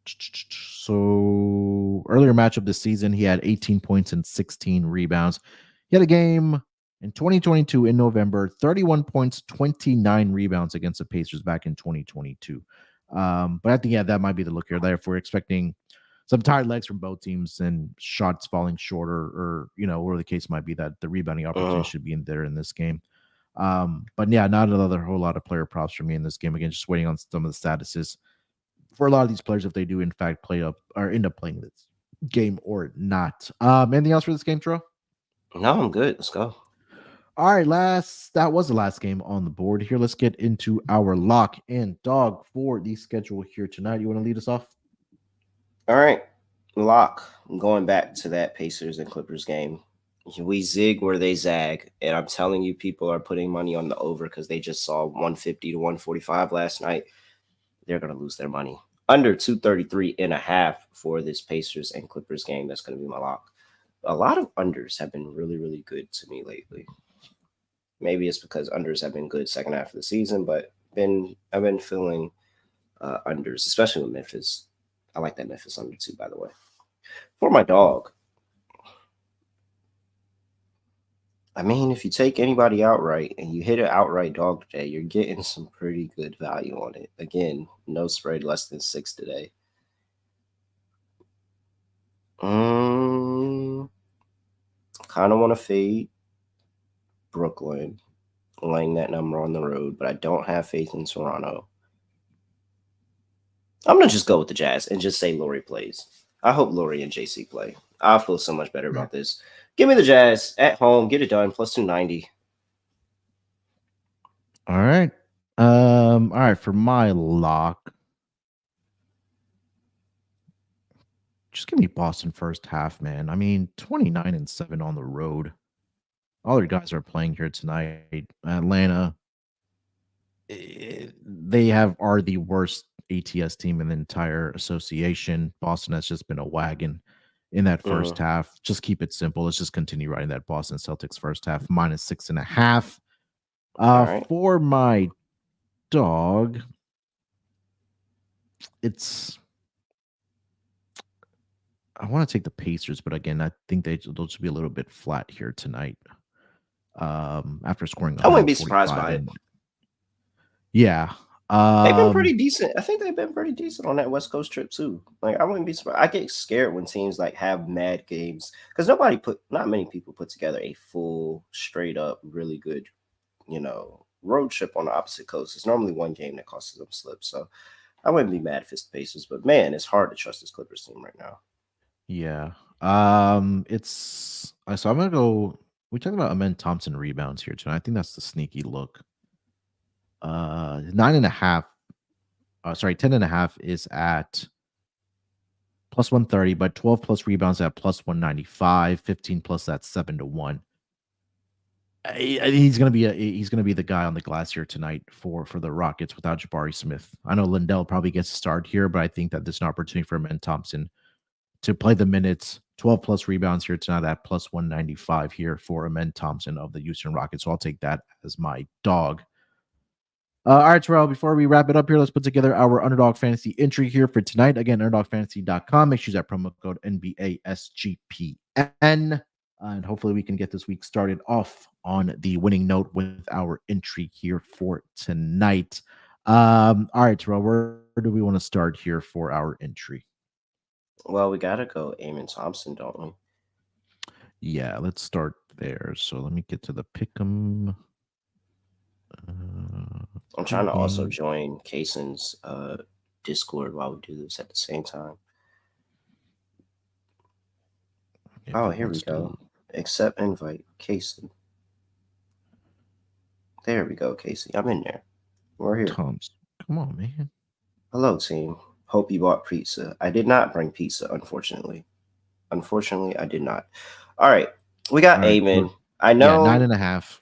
so earlier matchup this season, he had 18 points and 16 rebounds. He had a game in 2022 in November, 31 points, 29 rebounds against the Pacers back in 2022. But I think, yeah, that might be the look here. Therefore, expecting some tired legs from both teams and shots falling shorter, or, whatever the case might be, that the rebounding opportunity should be in there in this game. But yeah, not another whole lot of player props for me in this game. Again, just waiting on some of the statuses for a lot of these players if they do in fact play up or end up playing this game or not. Anything else for this game, Terrell? No, I'm good. Let's go. All right, that was the last game on the board here. Let's get into our lock and dog for the schedule here tonight. You want to lead us off? All right, lock. I'm going back to that Pacers and Clippers game. We zig where they zag, and I'm telling you, people are putting money on the over because they just saw 150 to 145 last night. They're going to lose their money. Under 233.5 for this Pacers and Clippers game. That's going to be my lock. A lot of unders have been really, really good to me lately. Maybe it's because unders have been good second half of the season, but I've been feeling unders, especially with Memphis. I like that Memphis under too, by the way. For my dog, I mean, if you take anybody outright and you hit an outright dog today, you're getting some pretty good value on it. Again, no spread less than 6 today. Kind of want to fade Brooklyn, laying that number on the road, but I don't have faith in Toronto. I'm going to just go with the Jazz and just say Laurie plays. I hope Laurie and JC play. I feel so much better about this. Give me the Jazz at home. Get it done. Plus 290. All right. All right. For my lock, just give me Boston first half, man. I mean, 29-7 on the road. All your guys are playing here tonight. Atlanta, they are the worst ATS team in the entire association. Boston has just been a wagon in that first half. Just keep it simple. Let's just continue riding that Boston Celtics first half -6.5. Right. For my dog, I want to take the Pacers, but again, I think they'll just be a little bit flat here tonight. After scoring, I wouldn't be surprised by it. Yeah. They've been pretty decent. I think they've been pretty decent on that West Coast trip too. Like, I wouldn't be surprised. I get scared when teams like have mad games because not many people put together a full, straight up, really good, road trip on the opposite coast. It's normally one game that causes them slips. So I wouldn't be mad if it's the Pacers, but man, it's hard to trust this Clippers team right now. Yeah. So I'm gonna go. We talked about Amen Thompson rebounds here tonight. I think that's the sneaky look. 9.5. 10.5 is at plus 130, but 12 plus rebounds at plus 195, 15 plus that's 7-1. He's gonna be the guy on the glass here tonight for the Rockets without Jabari Smith. I know Lindell probably gets a start here, but I think that this is an opportunity for Amen Thompson to play the minutes. 12 plus rebounds here tonight at plus 195 here for Amen Thompson of the Houston Rockets. So I'll take that as my dog. All right, Terrell, before we wrap it up here, let's put together our Underdog Fantasy entry here for tonight. Again, underdogfantasy.com. Make sure you use that promo code NBASGPN. And hopefully we can get this week started off on the winning note with our entry here for tonight. All right, Terrell, where do we want to start here for our entry? Well, we got to go Amen Thompson, don't we? Yeah, let's start there. So let me get to the pick'em. I'm trying to also join Kaysen's Discord while we do this at the same time. Yeah, here we go. Accept invite, Kaysen. There we go, Casey. I'm in there. We're here. Come on, man. Hello, team. Hope you bought pizza. I did not bring pizza, unfortunately. Unfortunately, I did not. All right. We got Amen. I know. 9.5.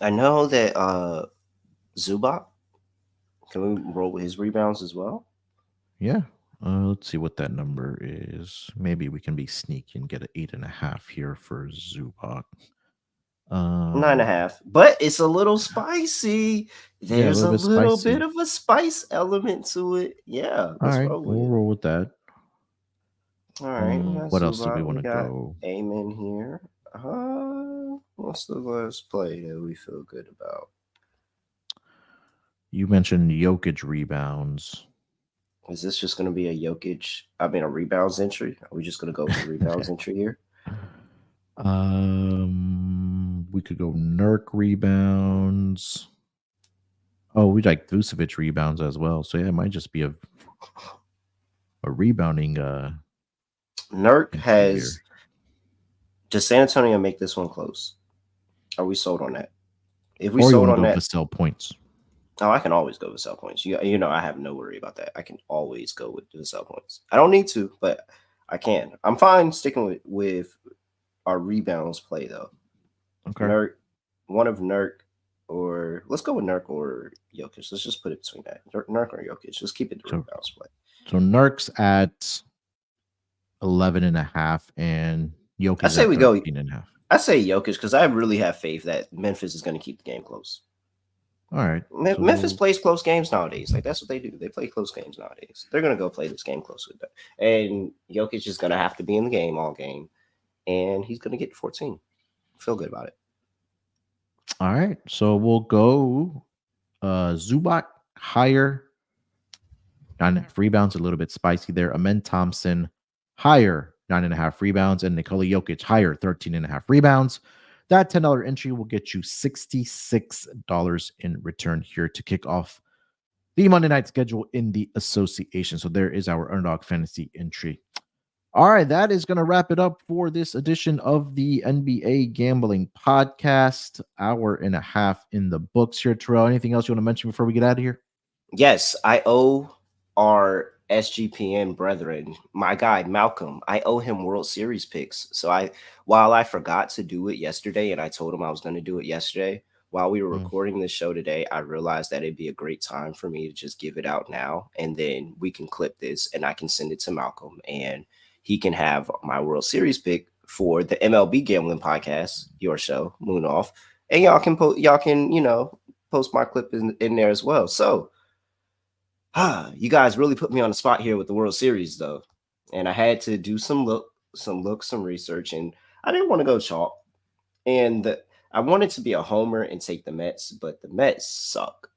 I know that Zubac, can we roll with his rebounds as well? Yeah. Let's see what that number is. Maybe we can be sneaky and get an 8.5 here for Zubac. 9.5, but it's a little spicy. Yeah, a There's little a bit little spicy. bit of a spice element to it. Yeah, All let's right, roll with we'll it. roll with that. All right, we got What else do we Zubac. want We to got go? Amen here. What's the last play that we feel good about? You mentioned Jokic rebounds. Is this just going to be a rebounds entry? Are we just going to go with the rebounds entry here? We could go Nurk rebounds. Oh, we like Vucevic rebounds as well. So yeah, it might just be a rebounding Nurk entry here. has. Does San Antonio make this one close? Are we sold on that? If we Or you sold want to on go that, Vassell points. oh, I can always go with sell points. You know, I have no worry about that. I can always go with the sell points. I don't need to, but I can. I'm fine sticking with our rebounds play though. Okay. Nurk, one of Nurk, or let's go with Nurk or Jokic. Let's just put it between that. Nurk or Jokic. Just keep it the rebounds play. So Nurk's at 11.5 and Jokic I is say at we go. 13.5. I say Jokic because I really have faith that Memphis is going to keep the game close. All right. Memphis plays close games nowadays. Like that's what they do. They play close games nowadays. They're gonna go play this game close with them. And Jokic is gonna have to be in the game all game, and he's gonna get 14. Feel good about it. All right. So we'll go Zubac higher. 9.5 rebounds, a little bit spicy there. Amen Thompson higher, 9.5 rebounds, and Nikola Jokic higher, 13.5 rebounds. That $10 entry will get you $66 in return here to kick off the Monday night schedule in the association. So there is our Underdog Fantasy entry. All right, that is going to wrap it up for this edition of the NBA Gambling Podcast. Hour and a half in the books here, Terrell. Anything else you want to mention before we get out of here? Yes, I owe our SGPN brethren, my guy Malcolm, I owe him World Series picks. So while I forgot to do it yesterday, and I told him I was going to do it yesterday, while we were recording this show today, I realized that it'd be a great time for me to just give it out now, and then we can clip this and I can send it to Malcolm, and he can have my World Series pick for the MLB Gambling Podcast, your show, Munaf, and y'all can post my clip in there as well. So you guys really put me on the spot here with the World Series, though. And I had to do some research, and I didn't want to go chalk. And I wanted to be a homer and take the Mets, but the Mets suck.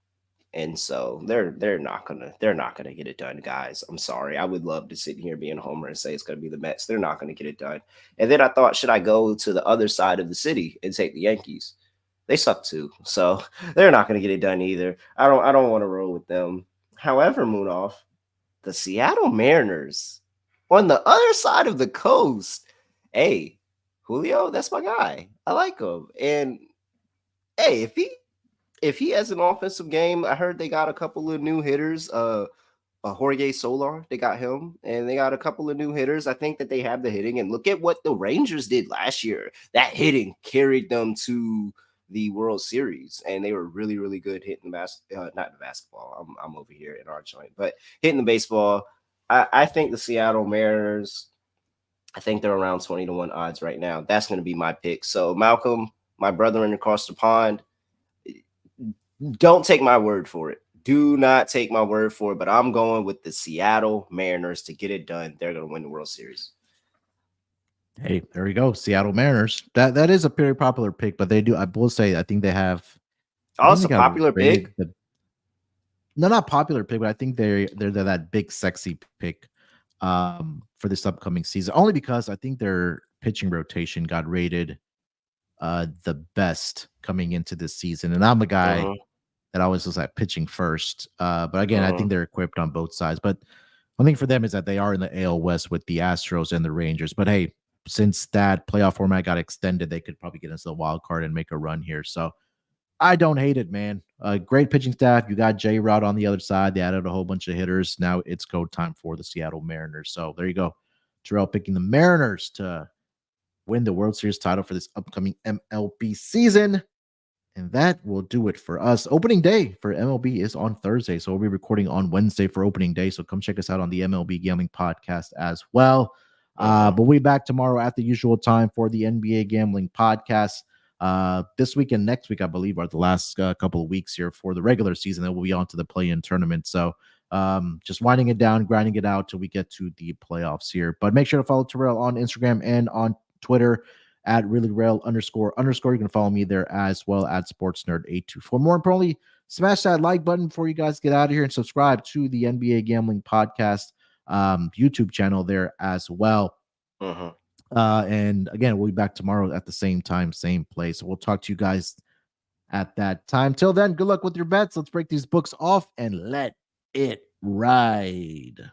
And so they're not gonna get it done, guys. I'm sorry. I would love to sit here being a homer and say it's gonna be the Mets. They're not gonna get it done. And then I thought, should I go to the other side of the city and take the Yankees? They suck too. So they're not gonna get it done either. I don't want to roll with them. However, Munaf, the Seattle Mariners on the other side of the coast. Hey, Julio, that's my guy. I like him. And hey, if he has an offensive game, I heard they got a couple of new hitters. Jorge Solar, they got him, and they got a couple of new hitters. I think that they have the hitting. And look at what the Rangers did last year. That hitting carried them to the World Series, and they were really, really good hitting not the basketball. I'm over here in our joint, but hitting the baseball. I think the Seattle Mariners, I think they're around 20-1 odds right now. That's going to be my pick. So Malcolm, my brethren across the pond, don't take my word for it. Do not take my word for it, but I'm going with the Seattle Mariners to get it done. They're going to win the World Series. Hey, there we go. Seattle Mariners. That is a very popular pick, but they do. I will say, I think they have. Oh, it's a popular pick. No, not popular pick, but I think they're that big sexy pick for this upcoming season. Only because I think their pitching rotation got rated the best coming into this season, and I'm a guy that always looks at pitching first. But again, I think they're equipped on both sides. But one thing for them is that they are in the AL West with the Astros and the Rangers. But hey, since that playoff format got extended, they could probably get into the wild card and make a run here. So I don't hate it, man. Great pitching staff. You got J-Rod on the other side. They added a whole bunch of hitters. Now it's go time for the Seattle Mariners. So there you go. Terrell picking the Mariners to win the World Series title for this upcoming MLB season. And that will do it for us. Opening day for MLB is on Thursday. So we'll be recording on Wednesday for opening day. So come check us out on the MLB Gambling Podcast as well. But we'll be back tomorrow at the usual time for the NBA Gambling Podcast. This week and next week, I believe, are the last couple of weeks here for the regular season. Then we'll be on to the play-in tournament. So just winding it down, grinding it out till we get to the playoffs here. But make sure to follow Terrell on Instagram and on Twitter at reallyrail__. You can follow me there as well at sportsnerd824. More importantly, smash that like button before you guys get out of here and subscribe to the NBA Gambling Podcast YouTube channel there as well. And again, we'll be back tomorrow at the same time, same place. So we'll talk to you guys at that time. Till then, good luck with your bets. Let's break these books off and let it ride.